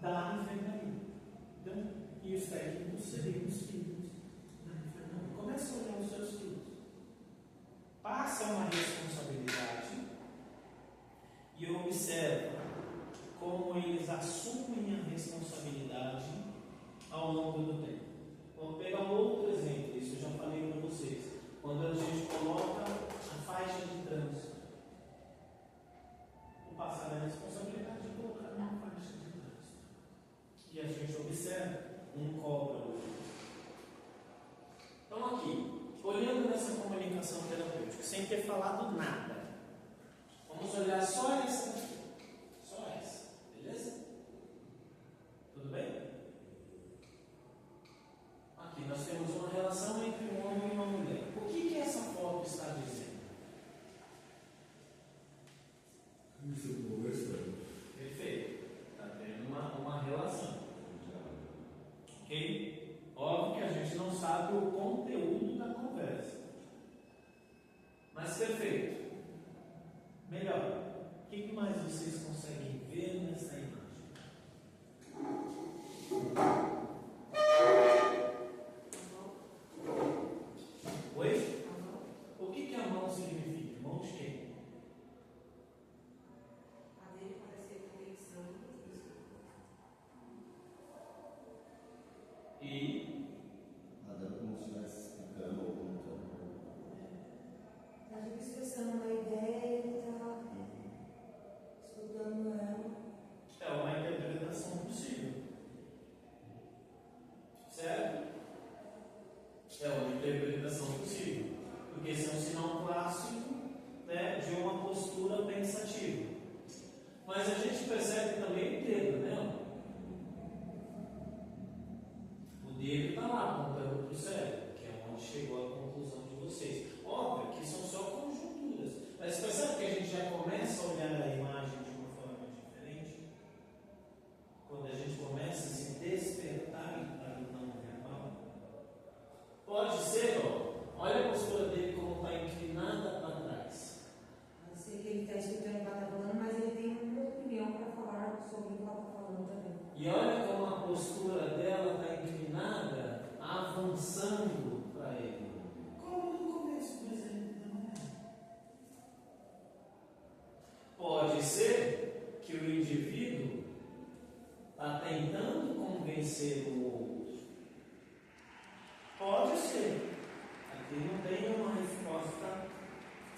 Da enfermaria. Então, e os técnicos seriam os filhos da enfermaria. Começa a olhar os seus filhos. Passa uma responsabilidade e observa como eles assumem a responsabilidade ao longo do tempo. Vamos pegar um outro exemplo, isso eu já falei para vocês. Quando a gente coloca a faixa de trânsito, o passar a responsabilidade de colocar uma faixa de trânsito. E a gente observa, um cobra o outro. Então aqui, olhando nessa comunicação terapêutica, sem ter falado nada, vamos olhar só essa aqui. Só essa, beleza? Tudo bem? Aqui nós temos uma relação entre um homem e uma mulher. O que essa foto está dizendo? Isso conversando. Perfeito. Está tendo uma relação. Ok? Óbvio que a gente não sabe o conteúdo da conversa. Mas perfeito. Melhor. O que mais vocês conseguem ver nessa imagem? Oi? O que a mão significa? Mão de quem? A dele parece ser proteção. E Ela dando como se estivesse explicando ou contando. Tá tipo expressando uma ideia e tá escutando ela. é uma interpretação possível. Certo? É uma interpretação possível. Porque esse é um sinal clássico, né, de uma postura pensativa. Mas a gente percebe também o dedo, né? O dedo está lá apontando para o cérebro, que é onde chegou a conclusão de vocês. Óbvio que são só conjunturas. Mas percebe que a gente já começa a olhar a imagem de uma forma diferente? Quando a gente começa a se despertar para o não verbal? Pode ser, olha a postura dele como está inclinada para trás. Eu sei que ele está escutando o que ela está falando, mas ele tem uma opinião para falar sobre o que ela está falando também. E olha como a postura dela está inclinada, avançando para ele. Como no começo, por exemplo, da manhã. Pode ser que o indivíduo está tentando convencer o outro. Pode ser. Aqui não tem uma resposta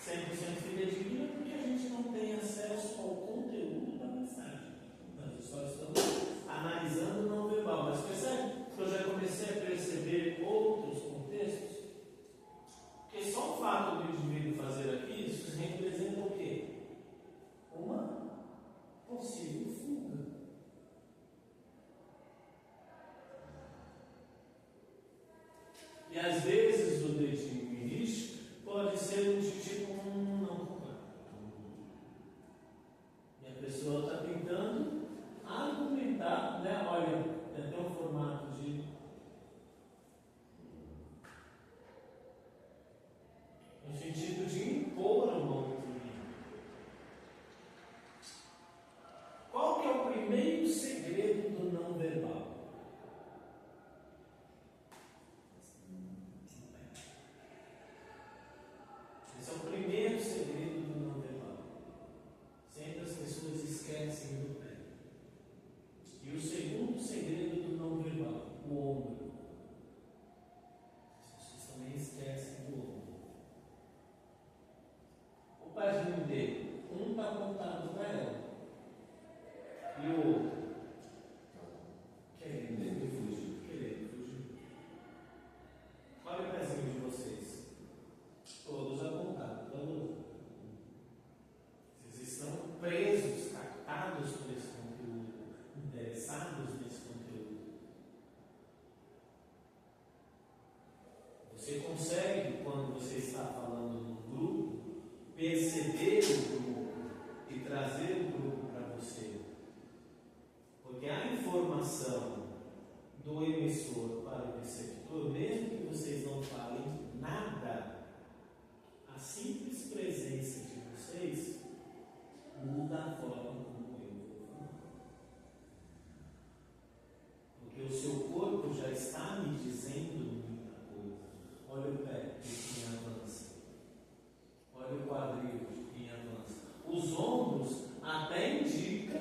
100% fidedigna, porque a gente não tem acesso ao conteúdo da mensagem. Nós só estamos analisando o não verbal. Mas percebe que eu já comecei a perceber outros contextos? Porque só o fato do indivíduo fazer aqui, isso representa o quê? Uma possível fuga. está apontado para ela. E o outro? Querendo fugir. Olha o pezinho de vocês. Todos apontados para a lua. Vocês estão presos, captados por esse conteúdo, interessados nesse conteúdo. Você consegue, quando você está falando no grupo, perceber o grupo e trazer o grupo para você. Porque a informação do emissor para o receptor, mesmo que vocês não falem nada, a simples presença de vocês muda a forma como eu vou falar. Porque o seu corpo já está me dizendo muita coisa. Olha o pé, em avança. Olha o quadril, em avança. Os ombros até indicam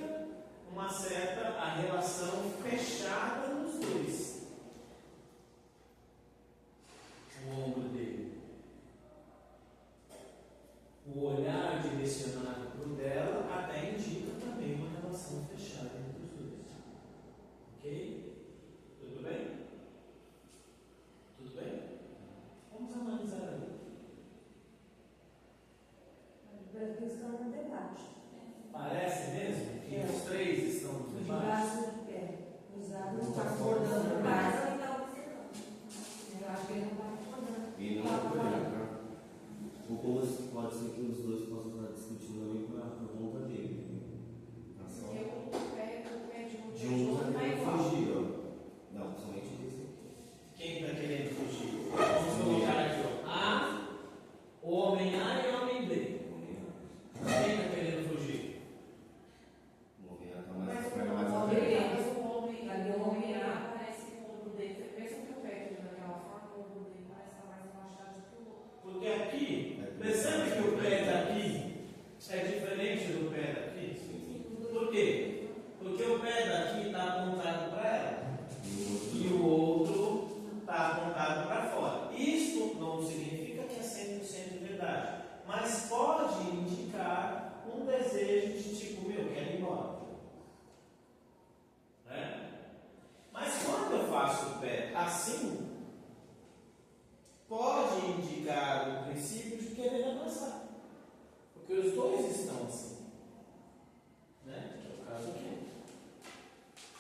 uma certa a relação fechada nos dois. O ombro dele. O olhar direcionado para o dela até indica também uma relação fechada entre os dois. Ok? Tudo bem? Tudo bem? Vamos analisar aí. Parece que estão no debate. Parece mesmo que os três estão no O de debate? braço cruzado não está concordando Mas mais. ele está observando. Eu acho que ele não está concordando. E não é por aí, tá? Ou pode ser que os dois possam estar discutindo ali por conta dele. Tá só. Porque o pé de De um tá tá querendo igual. fugir, ó. Não, somente desse aqui. Quem está querendo fugir? Vamos colocar aqui, ó. A, homem A e homem B. Quem está querendo fugir? O movimento tá Mas mais o perna mais homem, aberta. mas o homem A parece que o ombro dele, mesmo que o pé esteja daquela forma, o ombro dele parece estar mais relaxado do que o outro. Porque aqui, percebe que o pé daqui é diferente do pé daqui? Por quê? Porque o pé daqui está apontado para ela e o outro está apontado para fora. Isto não significa que é 100% verdade, mas pode indicar um desejo de tipo, meu, quero ir embora. Né? Mas quando eu faço o pé assim, pode indicar o princípio de querer avançar. Porque os dois estão assim. Né? Que é o caso aqui.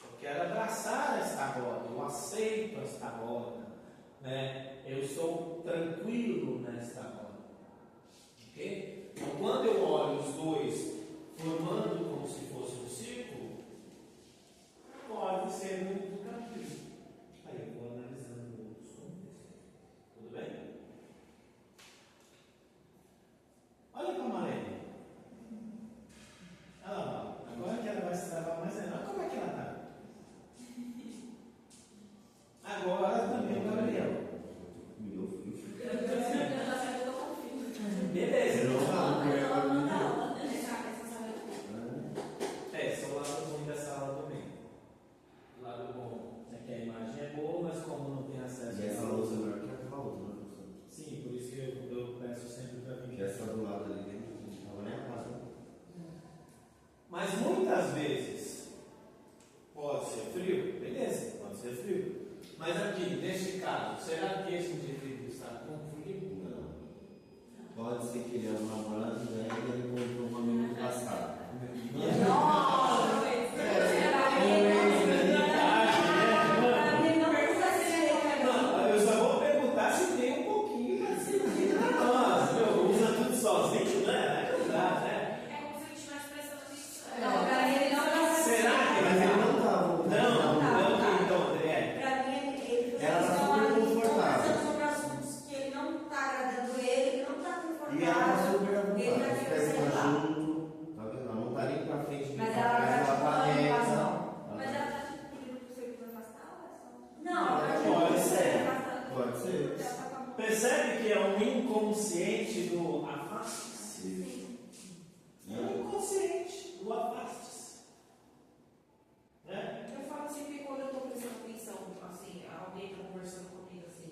Eu quero abraçar esta roda, eu aceito esta roda. Né? Eu estou tranquilo nesta roda. Ok? Então, quando eu olho os dois formando como se fosse um círculo, pode ser muito tranquilo. Aí eu vou analisando outros contextos. Tudo bem? Olha para a Marlene. Olha lá, agora que ela vai se travar mais ainda. Olha como é que ela está. Agora também o Gabriel. Meu filho. Beleza. Não fala, porque Essa sala é Esse é o lado bom dessa aula também. O lado bom é que a imagem é boa, mas como não tem acesso E essa a louça é melhor que aquela outra, né, professor? sim, por isso que eu peço sempre para vir. Que essa do lado ali, não estava nem a casa. Mas muitas vezes pode ser frio, beleza, pode ser frio. Mas aqui, neste caso, será que esse indivíduo está com frio? Não. Pode ser que ele é um namorado, né? E ele encontrou uma menina passada. Não, eu só vou perguntar se tem um pouquinho mais sentido para nós. Meu, usa tudo sozinho, né? Não dá, né? É como se ele estivesse prestando atenção. Não, para mim ele não está. Será que Mas ele não estava. Não, então, André. Para mim, ele Ela está super confortável. conversando sobre assuntos que ele não está agradando ele, ele não está E ela está confortável. super à vontade. Ele tá Os querendo pés estão sentar. junto. Tá vendo? Ela não está nem para frente, nem Mas para ela trás, está ela está tipo reta. razão. Mas ela está te pedindo para você para afastar ou é só? Não, Pode ser. Pode ser. Ela tá com a mão. Percebe que é um inconsciente do afaste-se? É um inconsciente do afaste-se. Né? Eu falo sempre que quando eu estou prestando atenção, assim, alguém está conversando comigo, assim,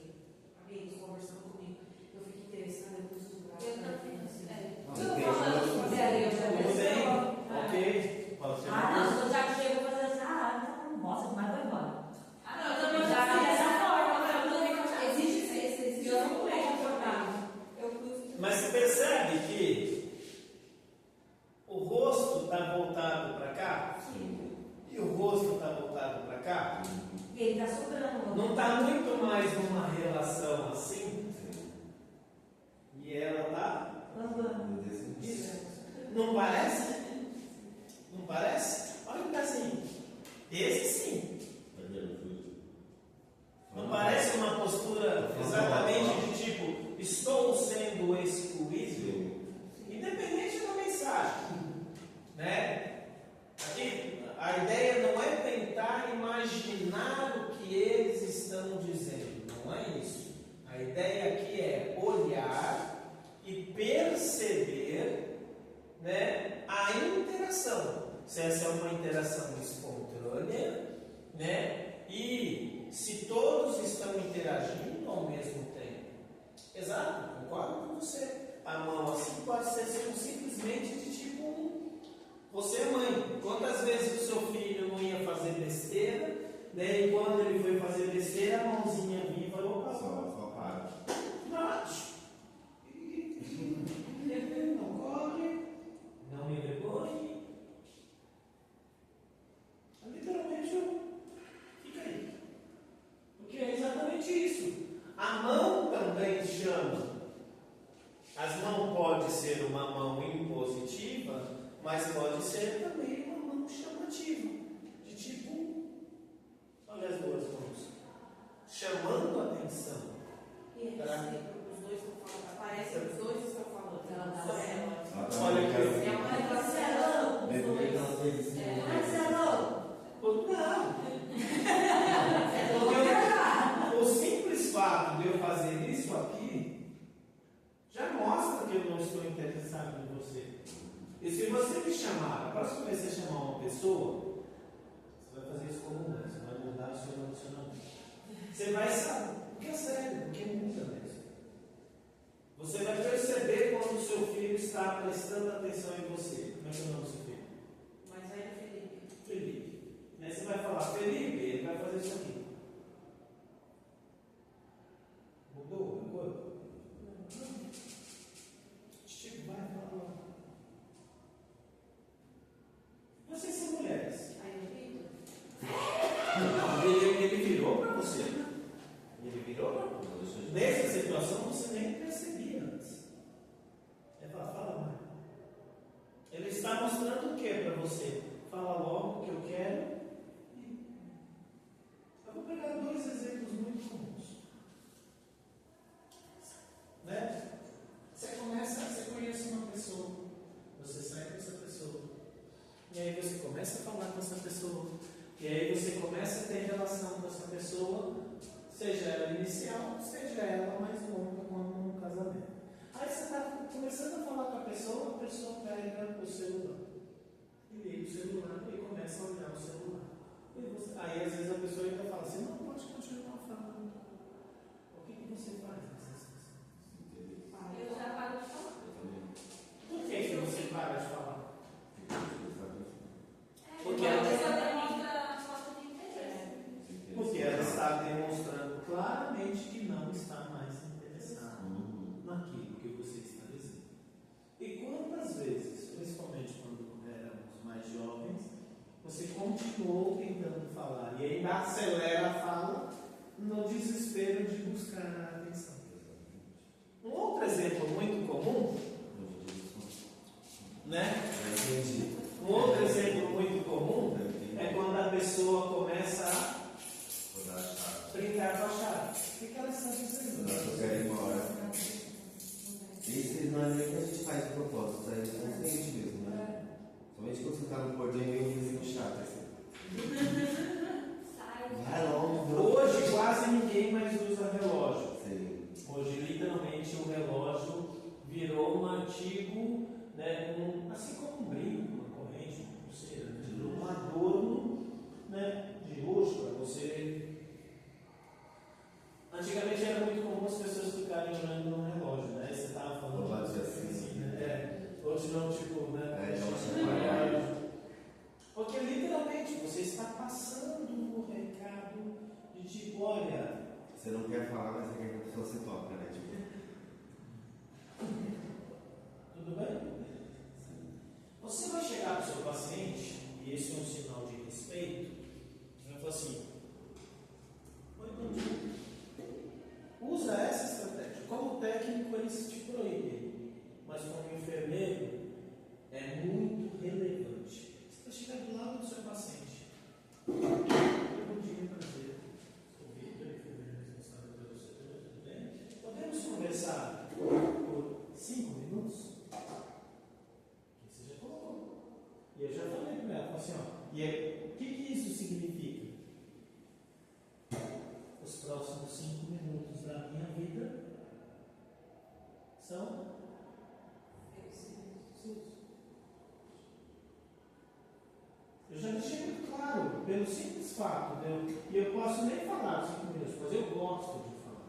amigos conversando comigo, eu fico interessada, eu preciso Eu também. assim. É. Não, Não parece? Não parece? Olha o casinho. Esse sim. Não parece uma postura exatamente de tipo, estou sendo excluído? Independente da mensagem. Né? Aqui, a ideia não é tentar imaginar o que eles estão dizendo. Não é isso. A ideia aqui é olhar e perceber, né, a interação. Se essa é uma interação espontânea, né, e se todos estão interagindo ao mesmo tempo. Exato, concordo com você. A mão assim pode ser simplesmente de tipo, você é mãe. Quantas vezes o seu filho não ia fazer besteira, né, e quando ele foi fazer besteira, a mãozinha viva, opa, Só para. bate. Não corre, não me vergonhe. Literalmente, fica aí. Porque é exatamente isso. A mão também chama. As mãos pode ser uma mão impositiva, mas pode ser também uma mão chamativa. De tipo, olha as duas mãos. Chamando a atenção. E é os dois estão falando, parece que os dois estão falando. Só ela. Olha aqui. É uma relação dos dois. Marcelo! Não. O simples fato de eu fazer isso aqui já mostra que eu não estou interessado em você. E se você me chamar, a próxima vez que você chamar uma pessoa, você vai fazer isso como você vai mudar o seu relacionamento. Você vai saber, porque é sério, porque muda mesmo. Você vai perceber quando o seu filho está prestando atenção em você. Como é que é o nome do seu filho? Mas aí é Felipe. Felipe. E aí você vai falar, Felipe, ele vai fazer isso aqui. Mudou? Agora? Tipo, vai falar. Vocês são mulheres. Aí eu grito. Não, ele virou para você. Ele virou para você. Nessa situação você nem percebia antes. Ele fala mais. Ele está mostrando o que para você? Fala logo o que eu quero. Eu vou pegar dois exemplos muito comuns. Né? Você conhece uma pessoa, você sai com essa pessoa, e aí você começa a falar com essa pessoa, e aí você começa a ter relação com essa pessoa, seja ela inicial, seja ela mais longa como um casamento. Aí você está começando a falar com a pessoa pega o celular, e liga o celular e começa a olhar o celular. Aí às vezes a pessoa ainda fala assim, não, pode continuar falando. O que você faz nessa situação? Eu já paro de falar. Por que você para de falar? Porque a pessoa demonstra falta de interesse. Porque ela está demonstrando claramente que não está mais interessada naquilo que você está dizendo. E quantas vezes, principalmente quando éramos mais jovens, você continuou tentando falar e ainda acelera a fala no desespero de buscar a atenção. Um outro exemplo muito comum, né? Um outro exemplo muito comum é quando a pessoa começa a brincar com a chave. O que ela está dizendo? Eu quero ir embora. Isso não é nem que a gente faz de propósito, é inconsciente mesmo, né? Somente quando você está no portão é meio vizinho chato, assim. Vai logo. Hoje quase ninguém mais usa relógio. Sim. Hoje literalmente o relógio virou um artigo, né, assim como um brinco, uma corrente, uma pulseira, virou um adorno, né, de luxo para você. Antigamente era muito comum as pessoas ficarem olhando no relógio, né? Você estava falando Relógio assim, né? Hoje não, tipo, né? Relógio. Porque literalmente você está passando um recado de tipo, olha. Você não quer falar, mas você quer que a pessoa se toque, né? Tipo. Tudo bem? Você vai chegar para o seu paciente, e esse é um sinal de respeito, vai falar assim: oi, bom dia. Usa essa estratégia. Como técnico, eles te proíbem, mas como enfermeiro, é E eu já falei para ela, assim, ó, e o que isso significa? Os próximos 5 minutos da minha vida são seus. Eu já deixei muito claro, pelo simples fato, e eu posso nem falar 5 minutos, mas eu gosto de falar.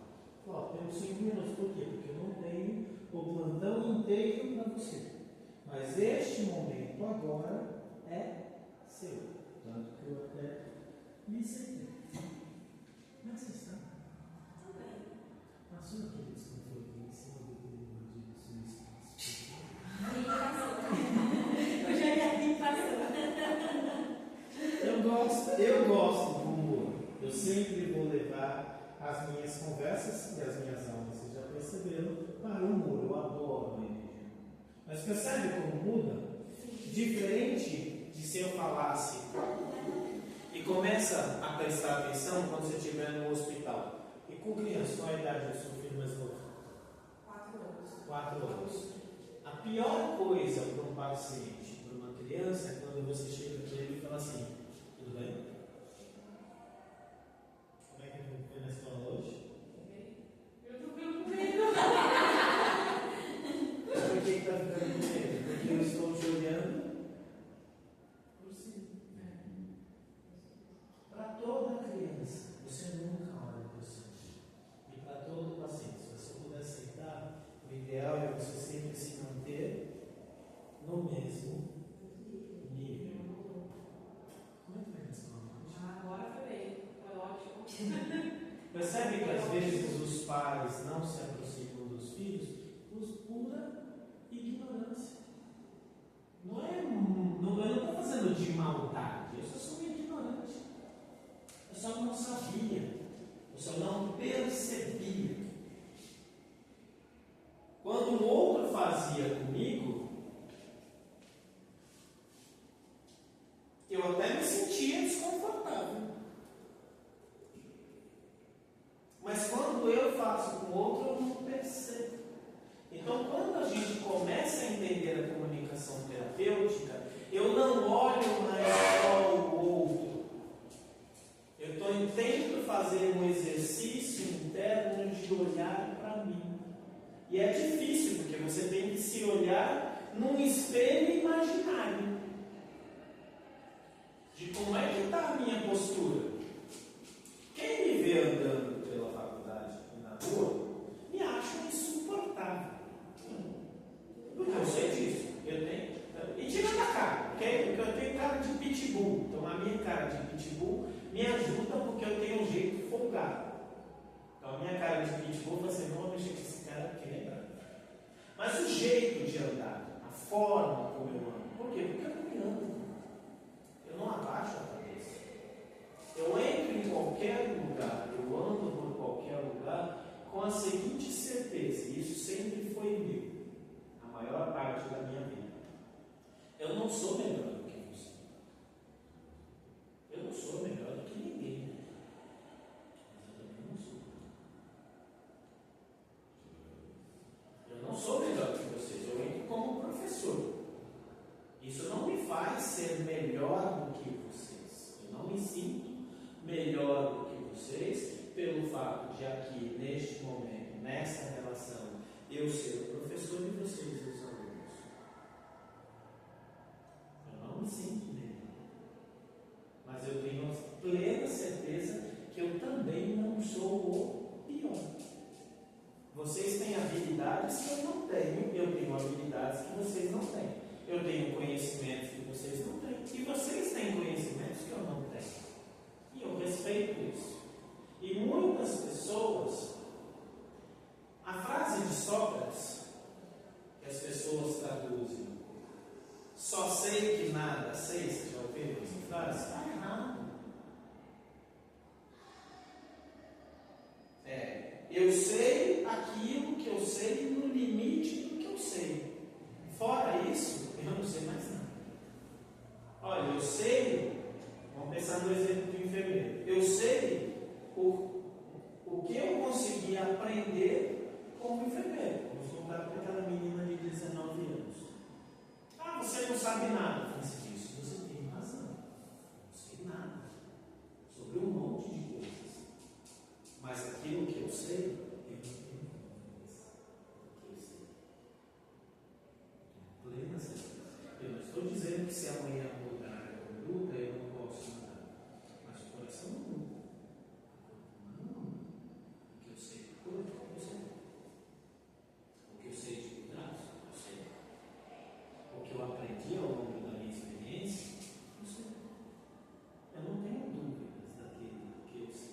Ó, temos 5 minutos, por quê? Porque eu não tenho o plantão inteiro para você. Mas este momento agora é seu. Tanto que eu até me sentei. Como é que você está? Tudo bem. Passou aquele desconforto em cima do clima de sua espaço? Aí passou. Eu já vi passando. Eu gosto do humor. Eu sempre vou levar as minhas conversas e as minhas aulas, vocês já perceberam, para o humor. Eu adoro a energia. Mas percebe como muda? Diferente de se eu falasse e começa a prestar atenção quando você estiver no hospital. E com criança, qual a idade do seu filho mais novo? 4 anos. 4 anos. A pior coisa para um paciente, para uma criança, é quando você chega para ele e fala assim: tudo bem? Como é que foi na escola hoje? Eu tô com medo. Por que está ficando com medo? Porque eu estou te olhando por cima. Para toda criança, você nunca olha por cima. E para todo paciente, se você puder aceitar, o ideal é você sempre se manter no mesmo nível. Como é que foi na escola hoje? Agora foi bem. Foi ótimo. Percebe que às vezes os pais não se aproximam dos filhos por pura ignorância. Eu não estou fazendo de maldade, eu só sou ignorante. Eu só não sabia, eu só não percebia. Quando o outro fazia comigo, eu até me sentia desconfortável. Mas quando eu faço com o outro, eu não percebo. Então, quando a gente começa a entender a comunicação terapêutica, eu não olho mais só o outro. Eu tento fazer um exercício interno de olhar para mim. E é difícil, porque você tem que se olhar num espelho imaginário. De como é que está a minha postura. Quem me vê andando pela faculdade e na rua, me acha insuportável. Porque eu sei disso. E tirando a cara, ok? Porque eu tenho cara de pitbull. Então a minha cara de pitbull me ajuda porque eu tenho um jeito folgado. Então a minha cara de pitbull, você não vai mexer com esse cara porque ele é bravo. Mas o jeito de andar, a forma como eu ando. Por quê? Porque eu não me ando. Eu não abaixo a cabeça. Eu entro em qualquer lugar, eu ando por qualquer lugar com a seguinte certeza, e isso sempre foi meu, a maior parte da minha vida. Eu não sou melhor do que você. Eu não sou melhor do que ninguém. Mas eu também não sou. Eu não sou melhor que vocês, eu entro como professor. Isso não me faz ser melhor do que vocês. Eu não me sinto melhor do que vocês pelo fato de aqui, neste momento, nesta relação, eu ser o professor e vocês os alunos. Eu não me sinto melhor. Mas eu tenho a plena certeza que eu também não sou o pior. Vocês têm habilidades que eu não tenho, eu tenho habilidades que vocês não têm. Eu tenho conhecimentos que vocês não têm. E vocês têm conhecimentos que eu não tenho. E eu respeito isso. E muitas pessoas, a frase de Sócrates, que as pessoas traduzem, só sei que nada sei, você já ouviu essa frase? Está errado. Eu sei aquilo que eu sei no limite do que eu sei. Fora isso, eu não sei mais nada. Olha, eu sei, vamos pensar no exemplo do enfermeiro. Eu sei o que eu consegui aprender como enfermeiro. Vamos voltar para aquela menina de 19 anos. Ah, você não sabe nada, Francisco. estou dizendo que se amanhã mudar a conduta, eu não posso mudar. Mas o coração não muda. Não. O que eu sei de corpo, eu sei. O que eu sei de cuidados, eu sei. O que eu aprendi ao longo da minha experiência, eu sei. Eu não tenho dúvidas daquilo que eu sei.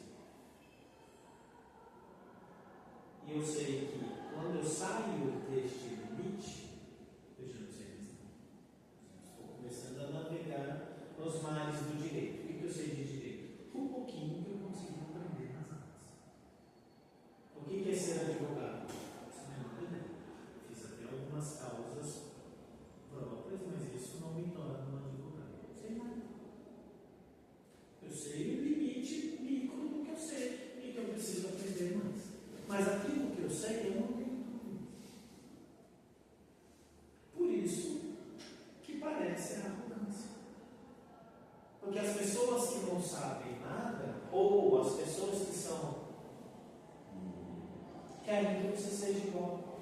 E eu sei que quando eu saio deste limite, eu já não sei mais nada. Estou começando a navegar nos mares do direito. O que eu sei de direito? Um pouquinho que eu consigo aprender nas aulas. O que é ser advogado? Isso não é nada ideia. Fiz até algumas causas próprias, mas isso não me torna um advogado. Não sei nada. Eu sei o limite micro do que eu sei e que eu preciso aprender mais. Mas aquilo que eu sei, eu não tenho dúvida. Por isso que parece a arrogância. Porque as pessoas que não sabem nada, ou as pessoas que são, querem que você seja igual.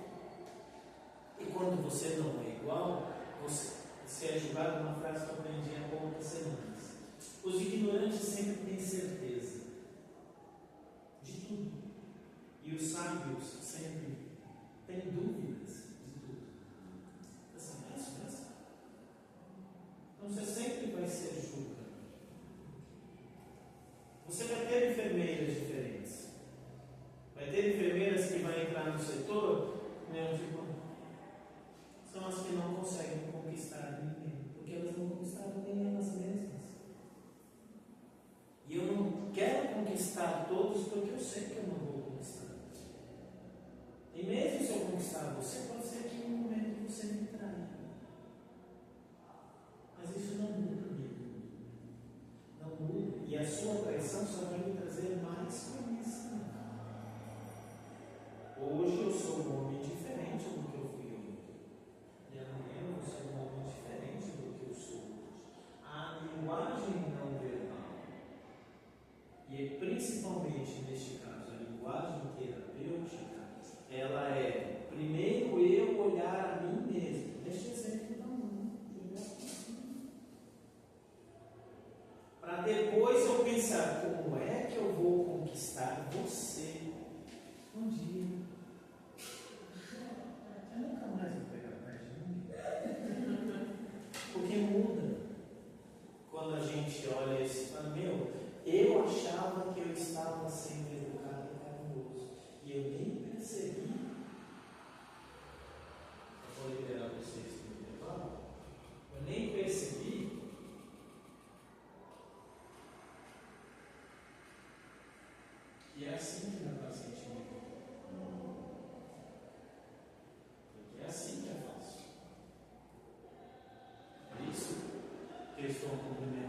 E quando você não é igual, você é julgado. Uma frase que eu aprendi há poucas semanas. Os ignorantes sempre têm certeza de tudo. E os sábios sempre têm dúvidas de tudo. Assim, é isso mesmo? Então você sempre vai ser julgado. Você vai ter enfermeiras diferentes. Vai ter enfermeiras que vão entrar no setor, são as que não conseguem conquistar ninguém. Porque elas não conquistaram nem elas mesmas. E eu não quero conquistar todos porque eu sei que eu não vou conquistar. E mesmo se eu conquistar você, pode ser que em um momento você me traia. Mas isso não muda, amigo. Não muda. E a sua traição só vai me trazer mais conhecimento. Hoje eu sou um homem diferente do que eu fui ontem. E amanhã eu vou ser um homem diferente do que eu sou hoje. A linguagem não verbal, e principalmente neste caso, a linguagem terapêutica, ela é primeiro eu olhar a mim mesmo. Este exemplo da mão, para depois eu pensar como é que eu vou conquistar você. Bom dia. Eu nunca mais vou pegar perto de ninguém. Porque muda. Quando a gente olha isso e fala, eu achava que eu estava sendo educado e carinhoso. E eu nem percebi. Eu vou liberar vocês no intervalo. Eu nem percebi que é assim que meu paciente me vê. Porque é assim que é fácil. Por isso que eu estou cumprimentando